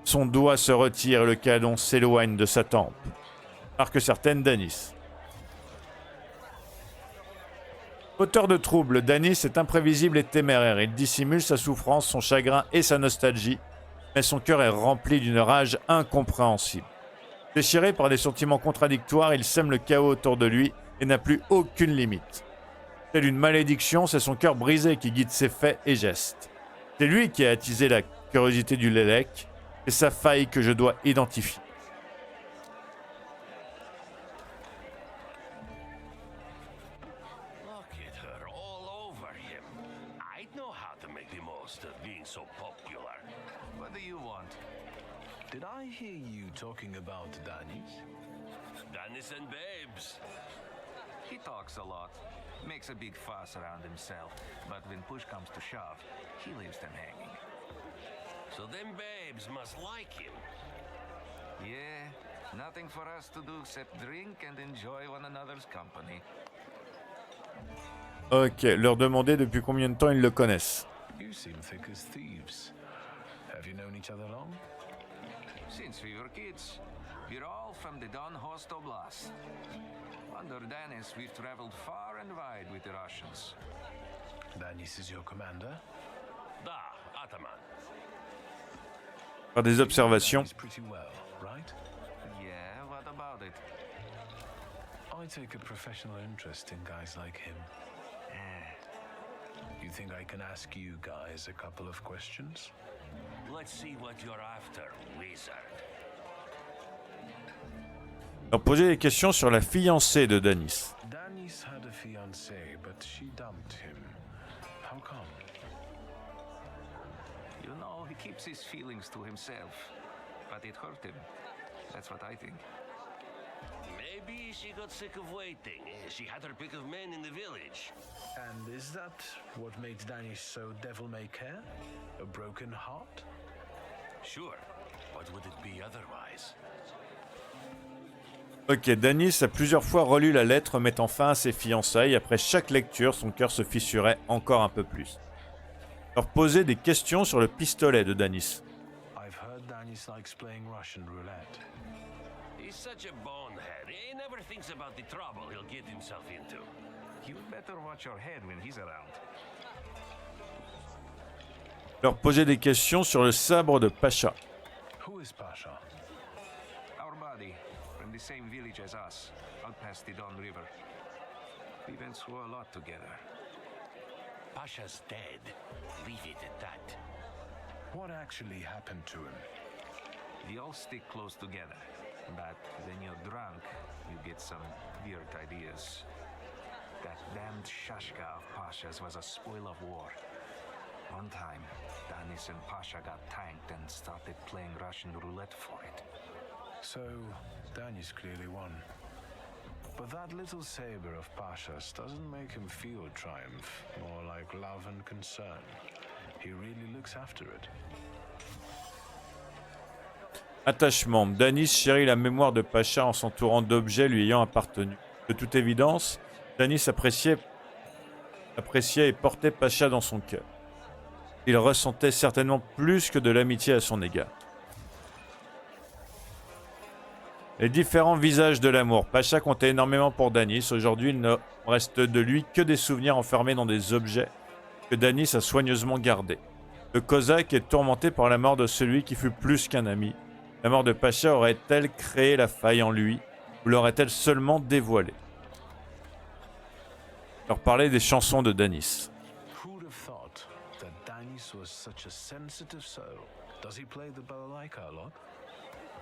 son doigt se retire et le canon s'éloigne de sa tempe. Marque certaine, Danis. Auteur de troubles, Danis est imprévisible et téméraire. Il dissimule sa souffrance, son chagrin et sa nostalgie, mais son cœur est rempli d'une rage incompréhensible. Déchiré par des sentiments contradictoires, il sème le chaos autour de lui et n'a plus aucune limite. Telle une malédiction, c'est son cœur brisé qui guide ses faits et gestes. C'est lui qui a attisé la curiosité du Lélec, et sa faille que je dois identifier. Look at her all over him. I'd know how to make the most of being so popular. What do you want? Did I hear you talking about Danis? Dennis and babes. He talks a lot, makes a big fuss around himself, but when push comes to shove, he leaves them hanging. So them babes must like him. Yeah, nothing for us to do except drink and enjoy one another's company. Ok, leur demander depuis combien de temps ils le connaissent. You seem thick as thieves. Have you known each other long? Since we were kids, we're all from the Don Host Oblast. Under Danis, we've traveled far and wide with the Russians. Danis is your commander? Da, Ataman. Par des observations. He's pretty well, right? Yeah, what about it? I take a professional interest in guys like him. You think I can ask you guys a couple of questions? Let's see what you're after, wizard. Leur poser des questions sur la fiancée de Danis. Danis had a fiancée, but she dumped him. How come? You know, he keeps his feelings to himself, but it hurt him. That's what I think. Maybe she got sick of waiting. She had her pick of men in the village. And is that what made Danis so devil-may-care? A broken heart? Sure. What would it be otherwise? Ok, Danis a plusieurs fois relu la lettre mettant fin à ses fiançailles. Après chaque lecture, son cœur se fissurait encore un peu plus. Leur poser des questions sur le pistolet de Danis. I've heard Danis likes playing Russian roulette. He's such a bonehead. He never thinks about the trouble he'll get himself into. You better watch your head when he's around. Leur poser des questions sur le sabre de Pacha. Who is Pasha? Our buddy, from the same village as us, out past the Don River. We went through a lot together. Pasha's dead. Leave it at that. What actually happened to him? We all stick close together, but when you're drunk, you get some weird ideas. That damned Shashka of Pasha's was a spoil of war. One time, Danis and Pasha got tanked and started playing Russian roulette for it. So, Danis clearly won. But that little saber of Pasha's doesn't make him feel triumph, more like love and concern. He really looks after it. Attachement. Danis chérit la mémoire de Pacha en s'entourant d'objets lui ayant appartenu. De toute évidence, Danis appréciait et portait Pacha dans son cœur. Il ressentait certainement plus que de l'amitié à son égard. Les différents visages de l'amour. Pacha comptait énormément pour Danis. Aujourd'hui, il ne reste de lui que des souvenirs enfermés dans des objets que Danis a soigneusement gardés. Le Cosaque est tourmenté par la mort de celui qui fut plus qu'un ami. La mort de Pacha aurait-elle créé la faille en lui ou l'aurait-elle seulement dévoilée? Leur parler des chansons de Danis. Who would have thought that Danis was such a sensitive soul? Does he play the balalaika a lot?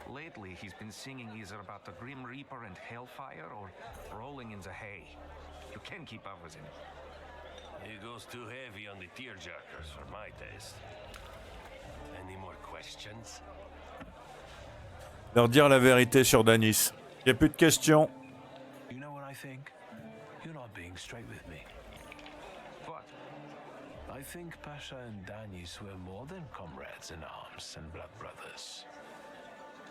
Lately, he's been singing either about the Grim Reaper and Hellfire or rolling in the hay. You can't keep up with him. He goes too heavy on the tearjerkers for my taste. Any more questions? Leur dire la vérité sur Danis. Il n'y a plus de questions. You know what I think? You're not being straight with me. What? I think Pasha and Danis were more than comrades in arms and blood brothers.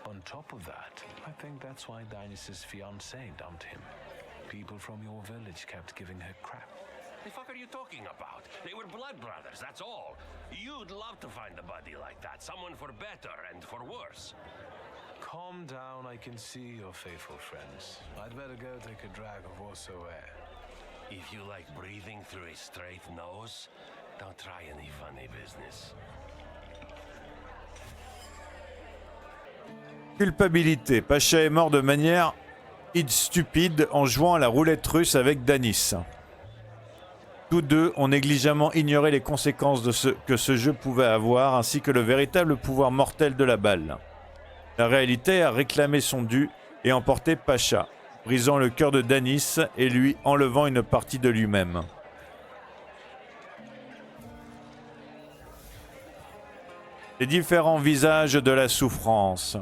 On top of that, I think that's why Danis' fiancée dumped him. People from your village kept giving her crap. The fuck are you talking about? They were blood brothers, that's all. You'd love to find a buddy like that, someone for better and for worse. Calm down, I can see your faithful friends. I'd better go take a drag of Warsaw air. If you like breathing through a straight nose, don't try any funny business. Culpabilité. Pacha est mort de manière stupide en jouant à la roulette russe avec Danis. Tous deux ont négligemment ignoré les conséquences que ce jeu pouvait avoir, ainsi que le véritable pouvoir mortel de la balle. La réalité a réclamé son dû et emporté Pacha, brisant le cœur de Danis et lui enlevant une partie de lui-même. Les différents visages de la souffrance.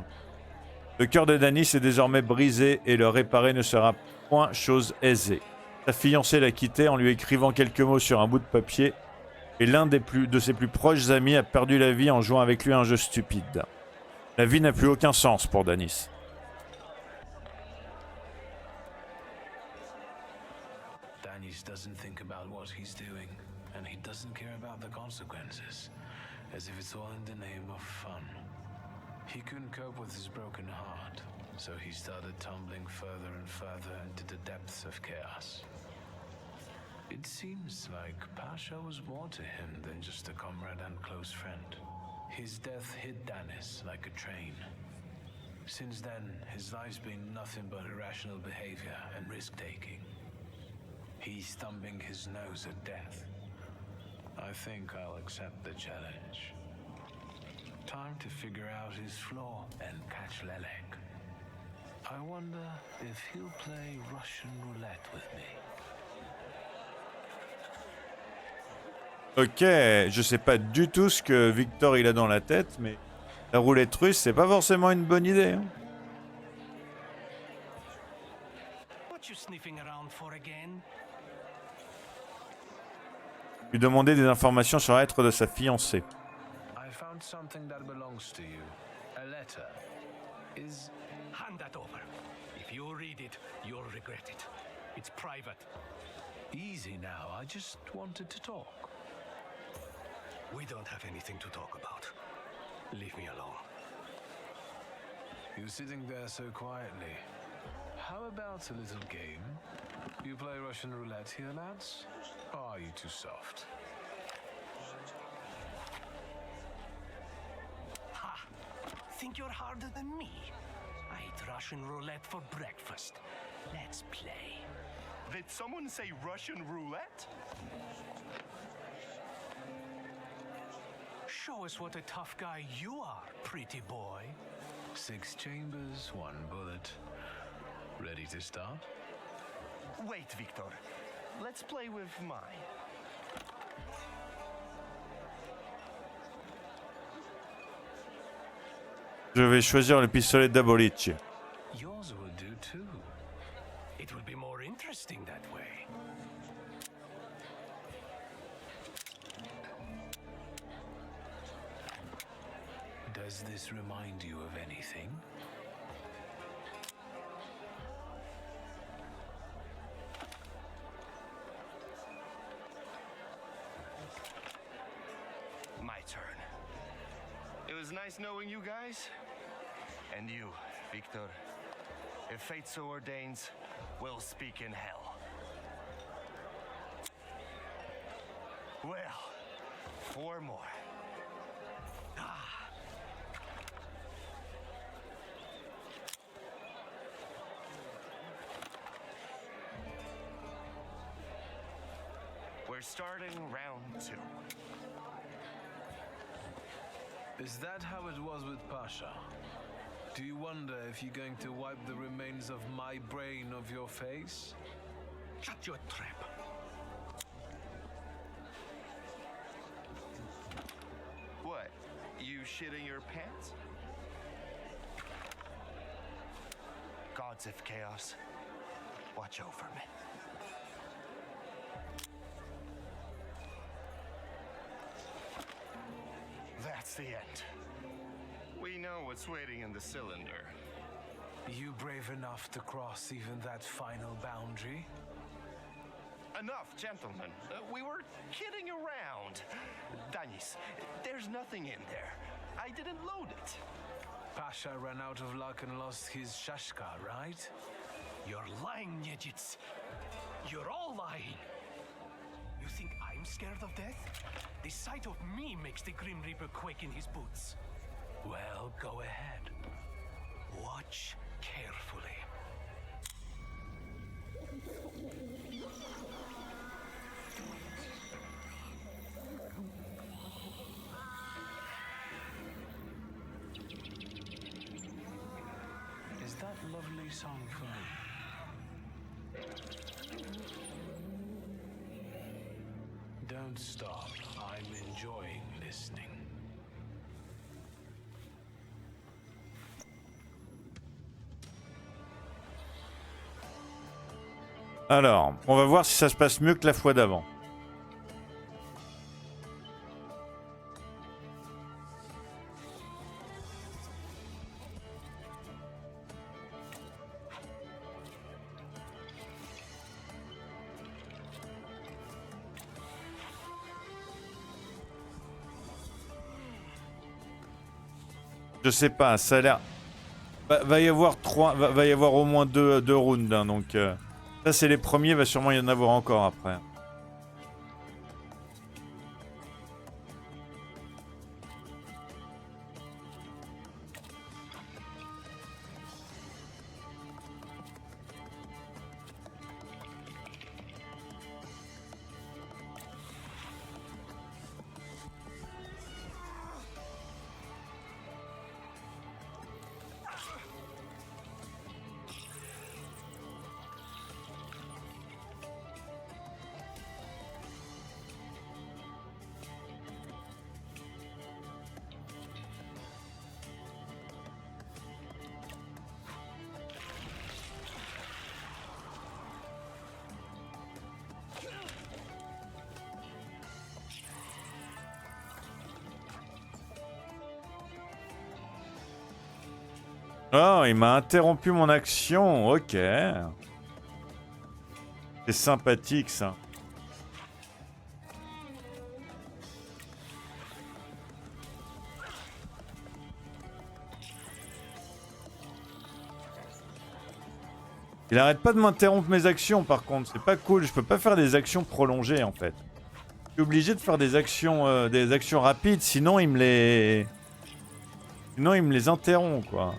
Le cœur de Danis est désormais brisé et le réparer ne sera point chose aisée. Sa fiancée l'a quitté en lui écrivant quelques mots sur un bout de papier et l'un de ses plus proches amis a perdu la vie en jouant avec lui à un jeu stupide. La vie n'a plus aucun sens pour Danis. Danis doesn't think about what he's doing, and he doesn't care about the consequences, as if it's all in the name of fun. He couldn't cope with his broken heart, so he started tumbling further and further into the depths of chaos. It seems like Pasha was more to him than just a comrade and close friend. His death hit Danis like a train. Since then, his life's been nothing but irrational behavior and risk-taking. He's thumbing his nose at death. I think I'll accept the challenge. Time to figure out his flaw and catch Lelek. I wonder if he'll play Russian roulette with me. Ok, je sais pas du tout ce que Victor il a dans la tête, mais la roulette russe, c'est pas forcément une bonne idée. Hein. What you sniffing around for again? Lui demander des informations sur l'être de sa fiancée. I found something that belongs to you. A letter. Is... Hand that over. If you read it, you'll regret it. It's private. Easy now, I just wanted to talk. We don't have anything to talk about. Leave me alone. You're sitting there so quietly. How about a little game? You play Russian roulette here, lads? Or are you too soft? Ha! Think you're harder than me? I eat Russian roulette for breakfast. Let's play. Did someone say Russian roulette? Show us what a tough guy you are, pretty boy. 6 chambers, 1 bullet. Ready to start? Wait, Victor. Let's play with mine. Je vais choisir le pistolet d'Abolici. Yours will do too. It will be more interesting that way. Does this remind you of anything? My turn. It was nice knowing you guys. And you, Victor. If fate so ordains, we'll speak in hell. Well, 4 more. We're starting round 2. Is that how it was with Pasha? Do you wonder if you're going to wipe the remains of my brain off your face? Shut your trap. What? You shitting your pants? Gods of Chaos, watch over me. That's the end. We know what's waiting in the cylinder. You brave enough to cross even that final boundary? Enough, gentlemen. We were kidding around. Danis, there's nothing in there. I didn't load it. Pasha ran out of luck and lost his Shashka, right? You're lying, Yejits. You're all lying. You think I'm scared of death? The sight of me makes the Grim Reaper quake in his boots. Well, go ahead. Watch carefully. Is that lovely song for me? Don't stop. I'm enjoying listening. Alors, on va voir si ça se passe mieux que la fois d'avant. Je sais pas, ça a l'air... Va y avoir va y avoir au moins deux rounds, hein, donc... Ça, c'est les premiers, va sûrement y en avoir encore après. Oh, il m'a interrompu mon action. Ok. C'est sympathique, ça. Il arrête pas de m'interrompre mes actions, par contre. C'est pas cool. Je peux pas faire des actions prolongées, en fait. Je suis obligé de faire des actions rapides, sinon il me les... Sinon, il me les interrompt, quoi.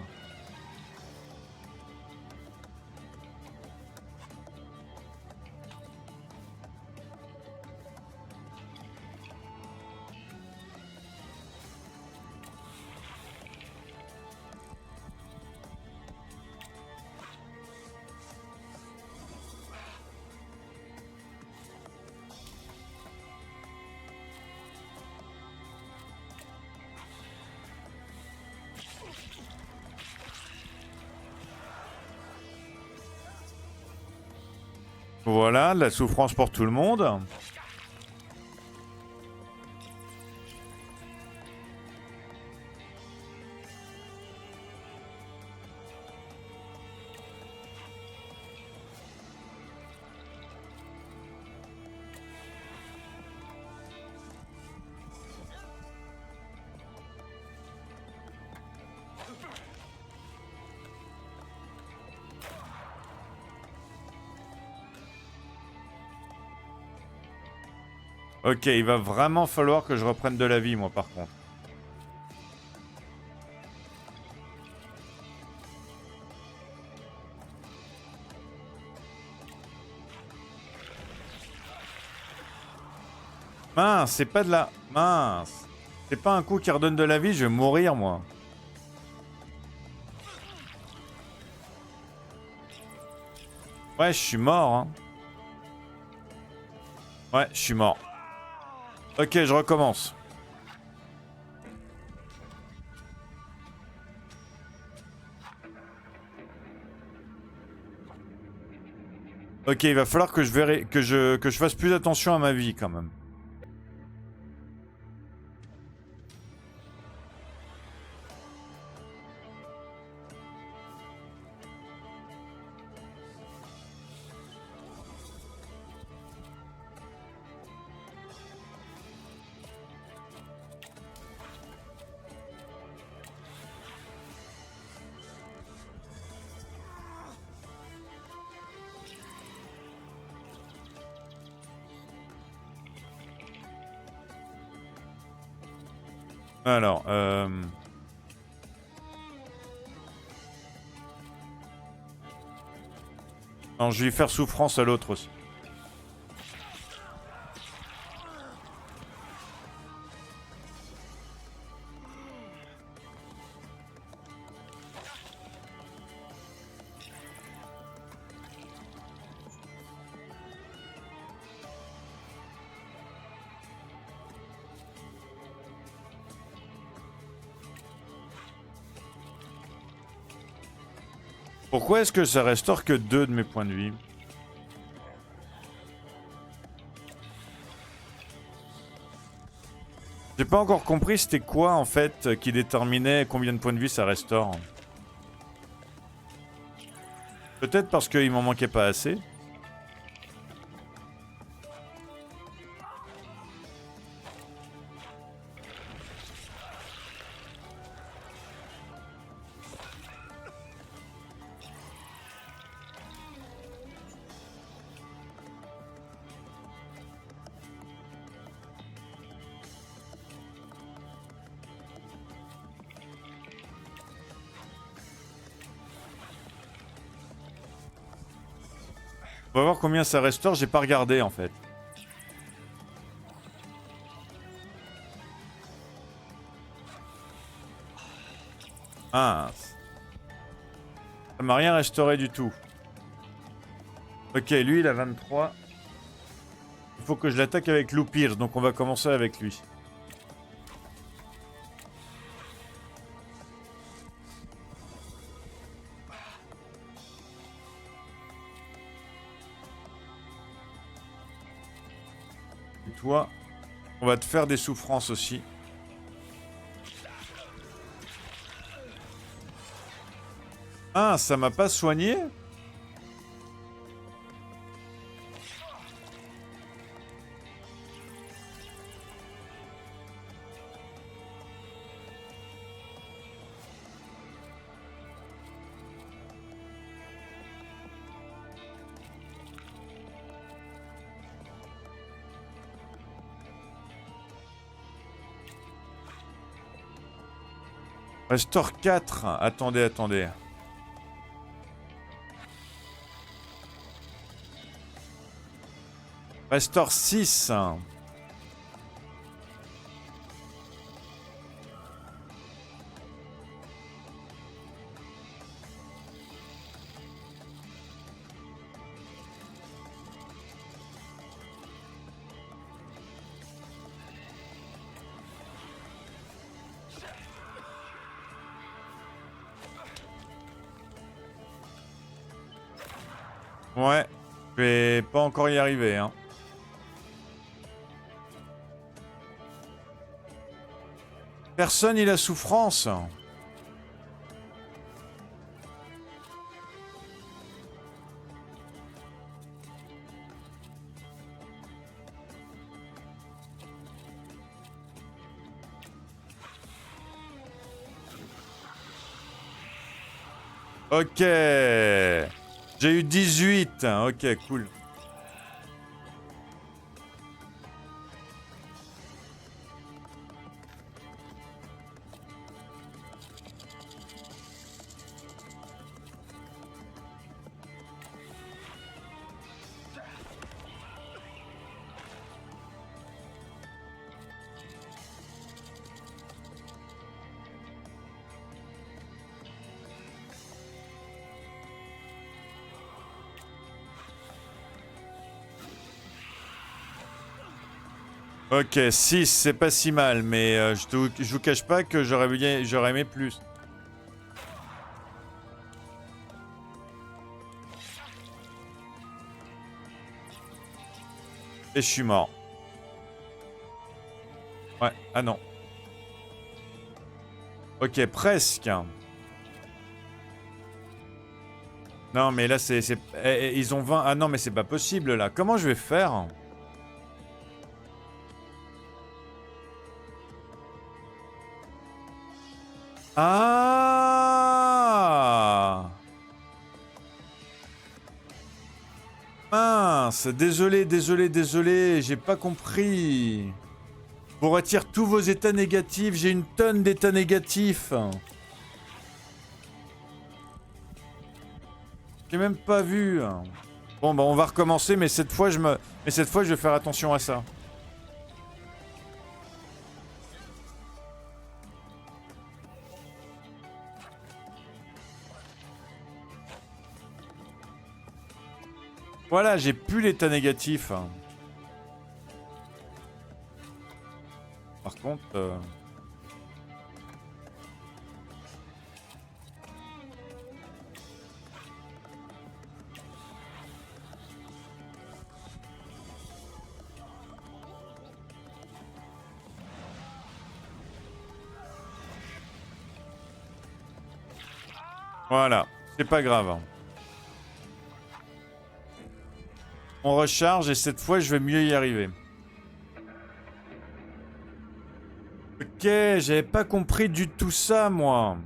Voilà, de la souffrance pour tout le monde. Ok, il va vraiment falloir que je reprenne de la vie, moi, par contre. Mince, c'est pas de la... Mince. C'est pas un coup qui redonne de la vie, je vais mourir, moi. Ouais, je suis mort, hein. Ouais, je suis mort. Ok, je recommence. Ok, il va falloir que je fasse plus attention à ma vie quand même. Alors, Non, je vais lui faire souffrance à l'autre aussi. Pourquoi est-ce que ça restaure que 2 de mes points de vie? J'ai pas encore compris c'était quoi en fait qui déterminait combien de points de vie ça restaure. Peut-être parce qu'il m'en manquait pas assez. On va voir combien ça restaure, j'ai pas regardé en fait. Ah. Ça m'a rien restauré du tout. Ok, lui il a 23. Il faut que je l'attaque avec Lou Pierce, donc on va commencer avec lui. Toi, on va te faire des souffrances aussi. Ah, ça m'a pas soigné? Restore 4. Attendez, attendez. Restore 6. Ouais, je vais pas encore y arriver, hein. Personne il a souffrance. Ok. J'ai eu 18. Ok, cool. Ok, 6, c'est pas si mal, mais je vous cache pas que j'aurais aimé plus. Et je suis mort. Ouais, ah non. Ok, presque. Non, mais là, ils ont 20... Ah non, mais c'est pas possible, là. Comment je vais faire ? Ah! Mince, désolé, j'ai pas compris. Pour retirer tous vos états négatifs, j'ai une tonne d'états négatifs. J'ai même pas vu. Bon, bah on va recommencer, mais cette fois, je vais faire attention à ça. Voilà, j'ai plus l'état négatif. Par contre... Voilà, c'est pas grave. On recharge et cette fois je vais mieux y arriver. Ok, j'avais pas compris du tout ça moi.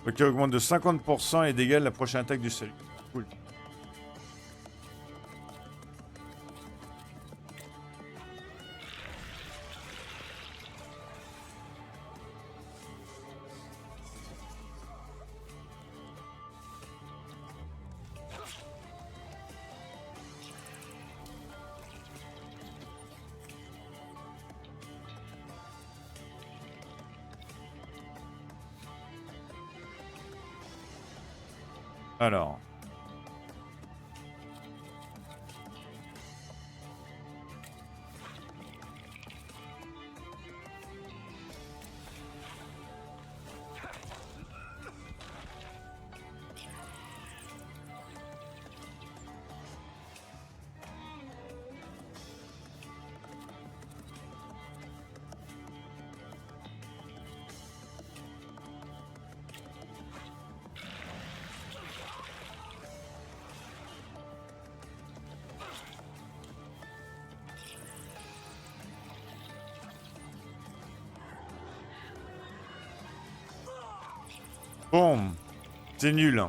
Ok, augmente de 50% les dégâts de la prochaine attaque du salut. Cool. Alors. Bon, c'est nul.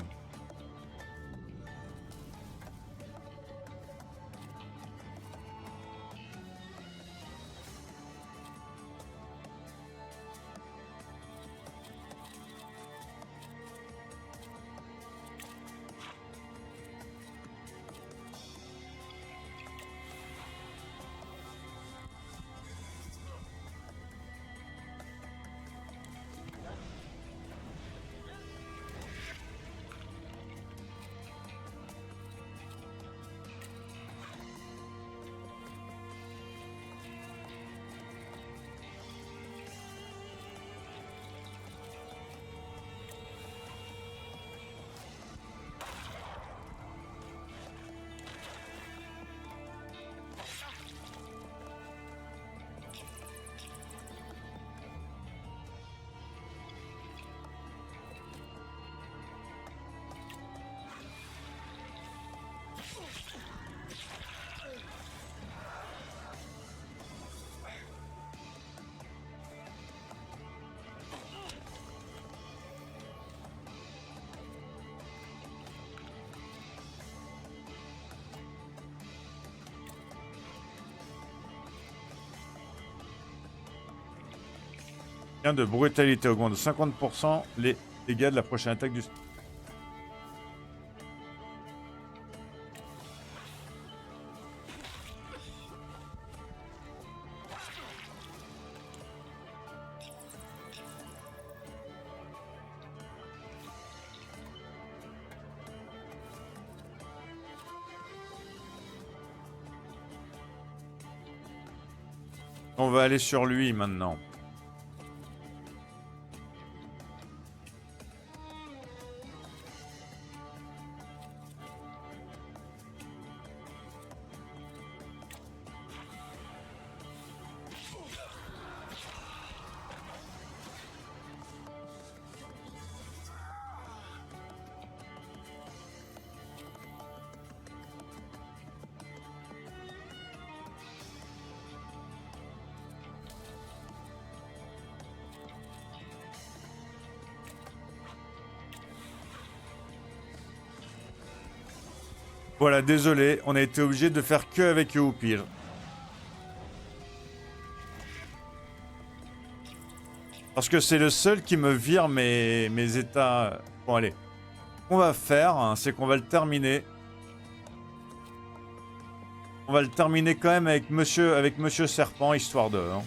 De brutalité augmente de 50% les dégâts de la prochaine attaque du... On va aller sur lui maintenant. Voilà, désolé, on a été obligé de faire que avec eux au pire. Parce que c'est le seul qui me vire mes états... Bon, allez. Ce qu'on va faire, hein, c'est qu'on va le terminer. On va le terminer quand même avec Monsieur Serpent, histoire de... Hein.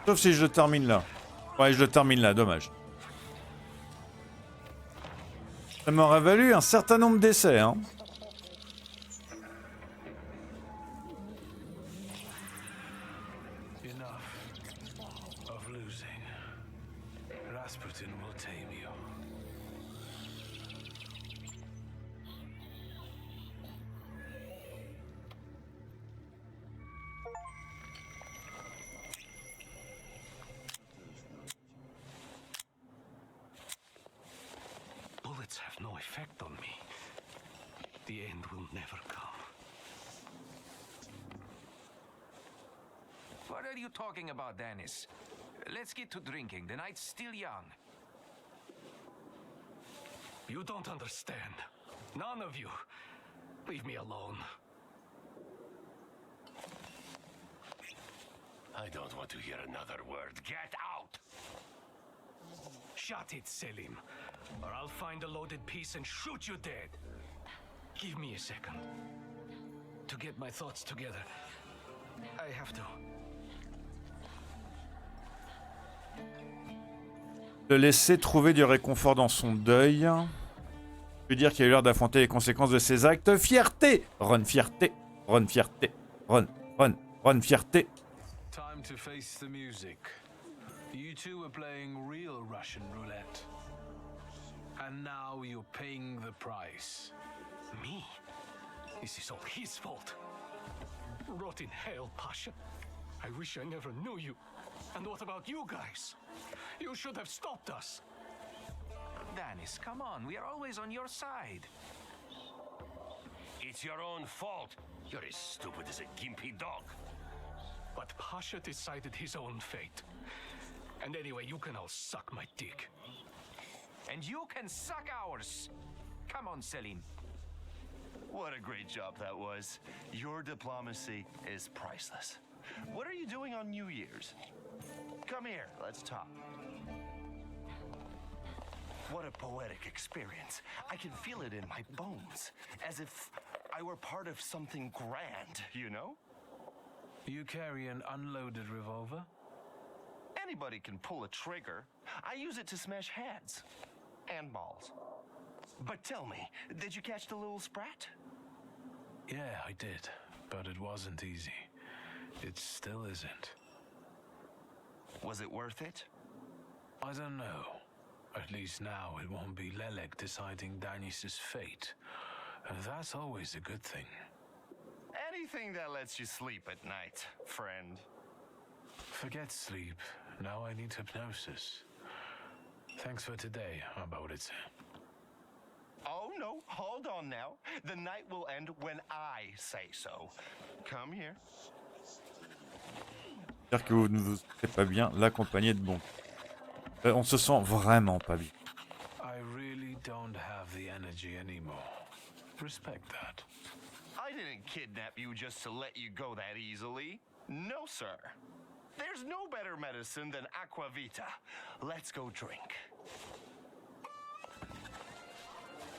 Sauf si je le termine là. Ouais, je le termine là, dommage. Ça m'aurait valu un certain nombre d'essais, hein. Enough of losing. Rasputin will tame you. Bullets have no effect on me. The end will never come. What are you talking about, Dennis? Let's get to drinking. The night's still young. You don't understand. None of you. Leave me alone. I don't want to hear another word. Get out! Shut it, Selim. Or I'll find a loaded piece and shoot you dead. Give me a second. To get my thoughts together. I have to. Le laisser trouver du réconfort dans son deuil. Je veux dire qu'il a eu l'air d'affronter les conséquences de ses actes. Fierté! Run, fierté! Run, fierté! Run, run, run, fierté! Time to face the music. You two were playing real Russian roulette. And now you're paying the price. Me? This is all his fault. Rot in hell, Pasha. I wish I never knew you. And what about you guys? You should have stopped us. Dennis, come on. We are always on your side. It's your own fault. You're as stupid as a gimpy dog. But Pasha decided his own fate. And anyway, you can all suck my dick. And you can suck ours. Come on, Selim. What a great job that was. Your diplomacy is priceless. What are you doing on New Year's? Come here, let's talk. What a poetic experience. I can feel it in my bones. As if I were part of something grand, you know? You carry an unloaded revolver? Anybody can pull a trigger. I use it to smash heads. And balls. But tell me, did you catch the little sprat? Yeah, I did. But it wasn't easy. It still isn't. Was it worth it? I don't know. At least now it won't be Lelek deciding Danis's fate. And that's always a good thing. Anything that lets you sleep at night, friend. Forget sleep. Now I need hypnosis. Thanks for today, Abodice. Oh no, hold on now. The night will end when I say so. Come here. J'espère que vous ne vous sentez pas bien, l'accompagner de bon. On se sent vraiment pas bien. I really don't have the energy anymore. Respect that. I didn't kidnap you just to let you go that easily. No, sir. There's no better medicine than Aquavita. Let's go drink.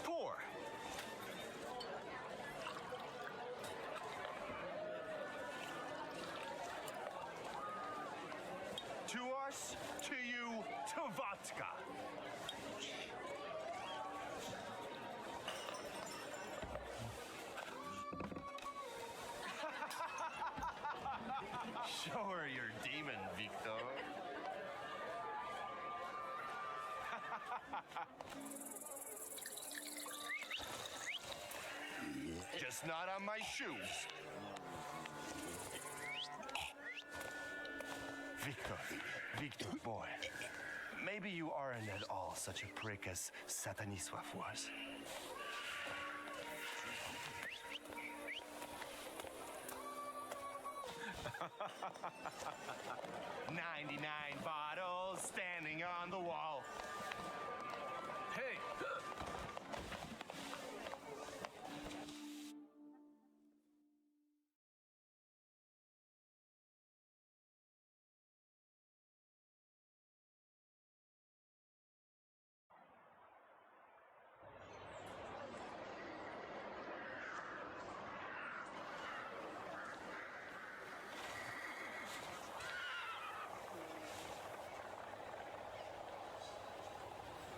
Pour. To us, to you, to vodka. Show her your demon, Victor. Just not on my shoes. Victor, boy. Maybe you aren't at all such a prick as Sataniswaf was. 99 bottles standing on the wall. Hey!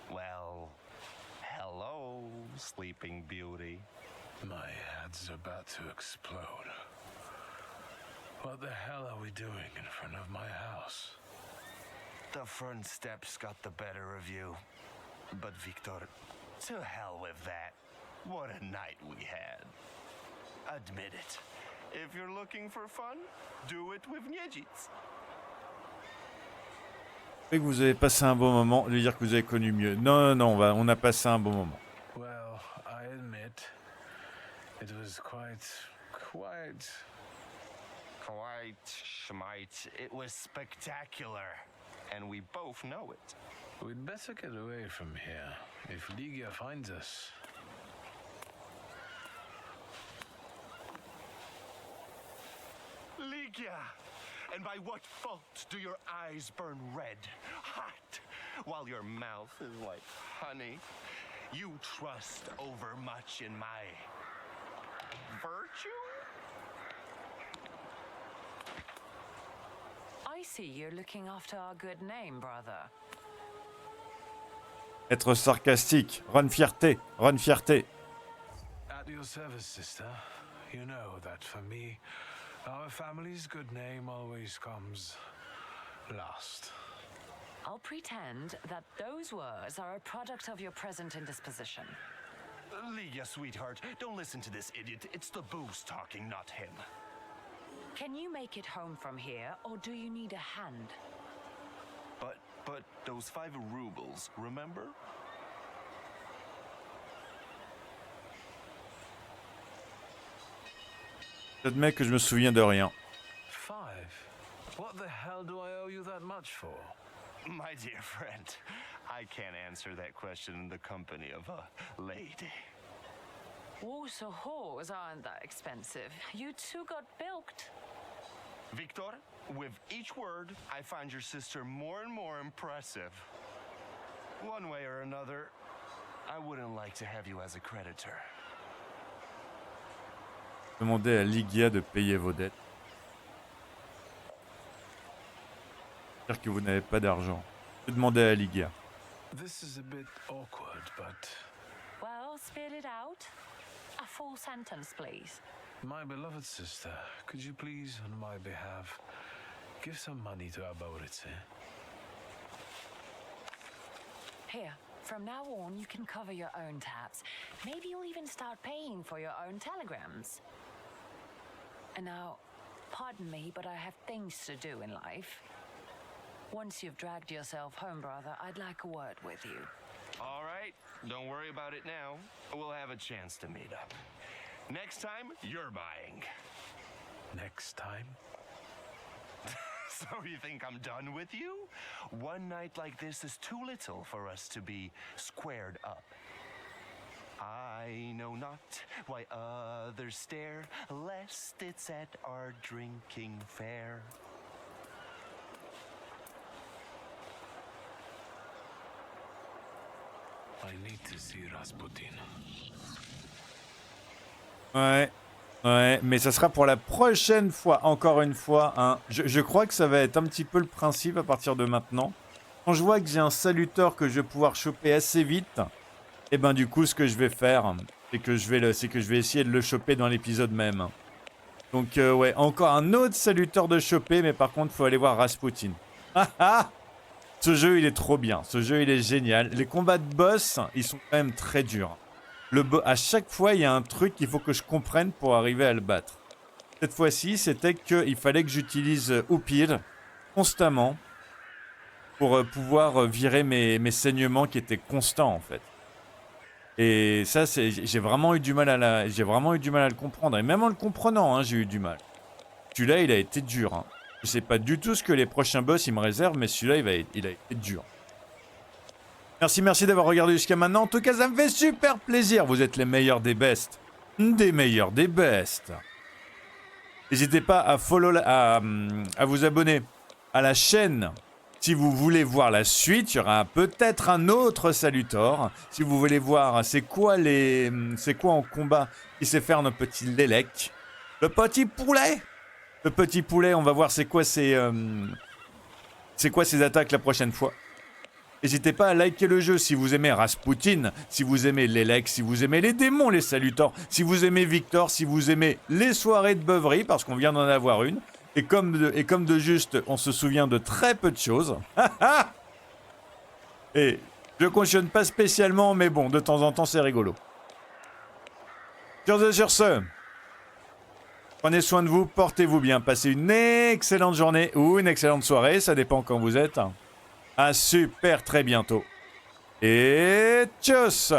Well, hello, Sleeping Beauty. My head's about to explode. What the hell are we doing in front of my house? The front steps got the better of you. But Victor, to hell with that. What a night we had. Admit it. If you're looking for fun, do it with Niedzic. Et que vous avez passé un bon moment, lui dire que vous avez connu mieux. Non, non, non, on a passé un bon moment. Well, I admit, it was quite... Schmite. It was spectacular. And we both know it. We'd better get away from here, if Ligia finds us. Ligia! And by what fault do your eyes burn red, hot, while your mouth is like honey? You trust overmuch in my virtue? I see you're looking after our good name, brother. Être sarcastique, run fierté, run fierté. At your service, sister. You know that for me, our family's good name always comes last. I'll pretend that those words are a product of your present indisposition. Ligia, sweetheart, don't listen to this idiot. It's the booze talking, not him. Can you make it home from here, or do you need a hand? But those 5 rubles, remember? J'admets que je me souviens de rien. 5? What the hell do I owe you that much for? My dear friend, I can't answer that question in the company of a lady. Warsaw whores aren't that expensive. You two got bilked. Victor, with each word, I find your sister more and more impressive. One way or another, I wouldn't like to have you as a creditor. Demandez à Ligia de payer vos dettes. Dire que vous n'avez pas d'argent. Demandez à Ligia. This is a bit awkward, but... Well, spit it out. A full sentence, please. My beloved sister, could you please, on my behalf, give some money to Aborice? Here, from now on, you can cover your own tabs. Maybe you'll even start paying for your own telegrams. And now, pardon me, but I have things to do in life. Once you've dragged yourself home, brother, I'd like a word with you. All right, don't worry about it now. We'll have a chance to meet up. Next time, you're buying. Next time? So you think I'm done with you? One night like this is too little for us to be squared up. I know not why others stare, lest it's at our drinking fair. I need to see Rasputin. Ouais, ouais, mais ça sera pour la prochaine fois, encore une fois. Hein. Je crois que ça va être un petit peu le principe à partir de maintenant. Quand je vois que j'ai un saluteur que je vais pouvoir choper assez vite, et ben du coup, ce que je vais faire, c'est que je vais essayer de le choper dans l'épisode même. Donc ouais, encore un autre saluteur de choper, mais par contre, il faut aller voir Rasputin. Ah ah! Ce jeu, il est trop bien. Ce jeu, il est génial. Les combats de boss, ils sont quand même très durs. À chaque fois, il y a un truc qu'il faut que je comprenne pour arriver à le battre. Cette fois-ci, c'était qu'il fallait que j'utilise Upir constamment pour pouvoir virer mes saignements qui étaient constants, en fait. Et ça, j'ai vraiment eu du mal à le comprendre. Et même en le comprenant, hein, j'ai eu du mal. celui-là, il a été dur. Hein. Je sais pas du tout ce que les prochains boss, ils me réservent, mais celui-là, il a été dur. Merci d'avoir regardé jusqu'à maintenant. En tout cas, ça me fait super plaisir. Vous êtes les meilleurs des bestes. Des meilleurs des bestes. N'hésitez pas à vous abonner à la chaîne si vous voulez voir la suite. Il y aura peut-être un autre Salutor. Si vous voulez voir c'est quoi en combat qui sait faire notre petit Lélec. Le petit poulet. Le petit poulet, on va voir c'est quoi ses attaques la prochaine fois. N'hésitez pas à liker le jeu si vous aimez Rasputin, si vous aimez Lélec, si vous aimez les démons, les Salutors, si vous aimez Victor, si vous aimez les soirées de beuverie, parce qu'on vient d'en avoir une. Et comme de juste, on se souvient de très peu de choses. Et je cautionne pas spécialement, mais bon, de temps en temps, c'est rigolo. Sur ce, prenez soin de vous, portez-vous bien, passez une excellente journée ou une excellente soirée, ça dépend quand vous êtes. À super très bientôt. Et tchuss!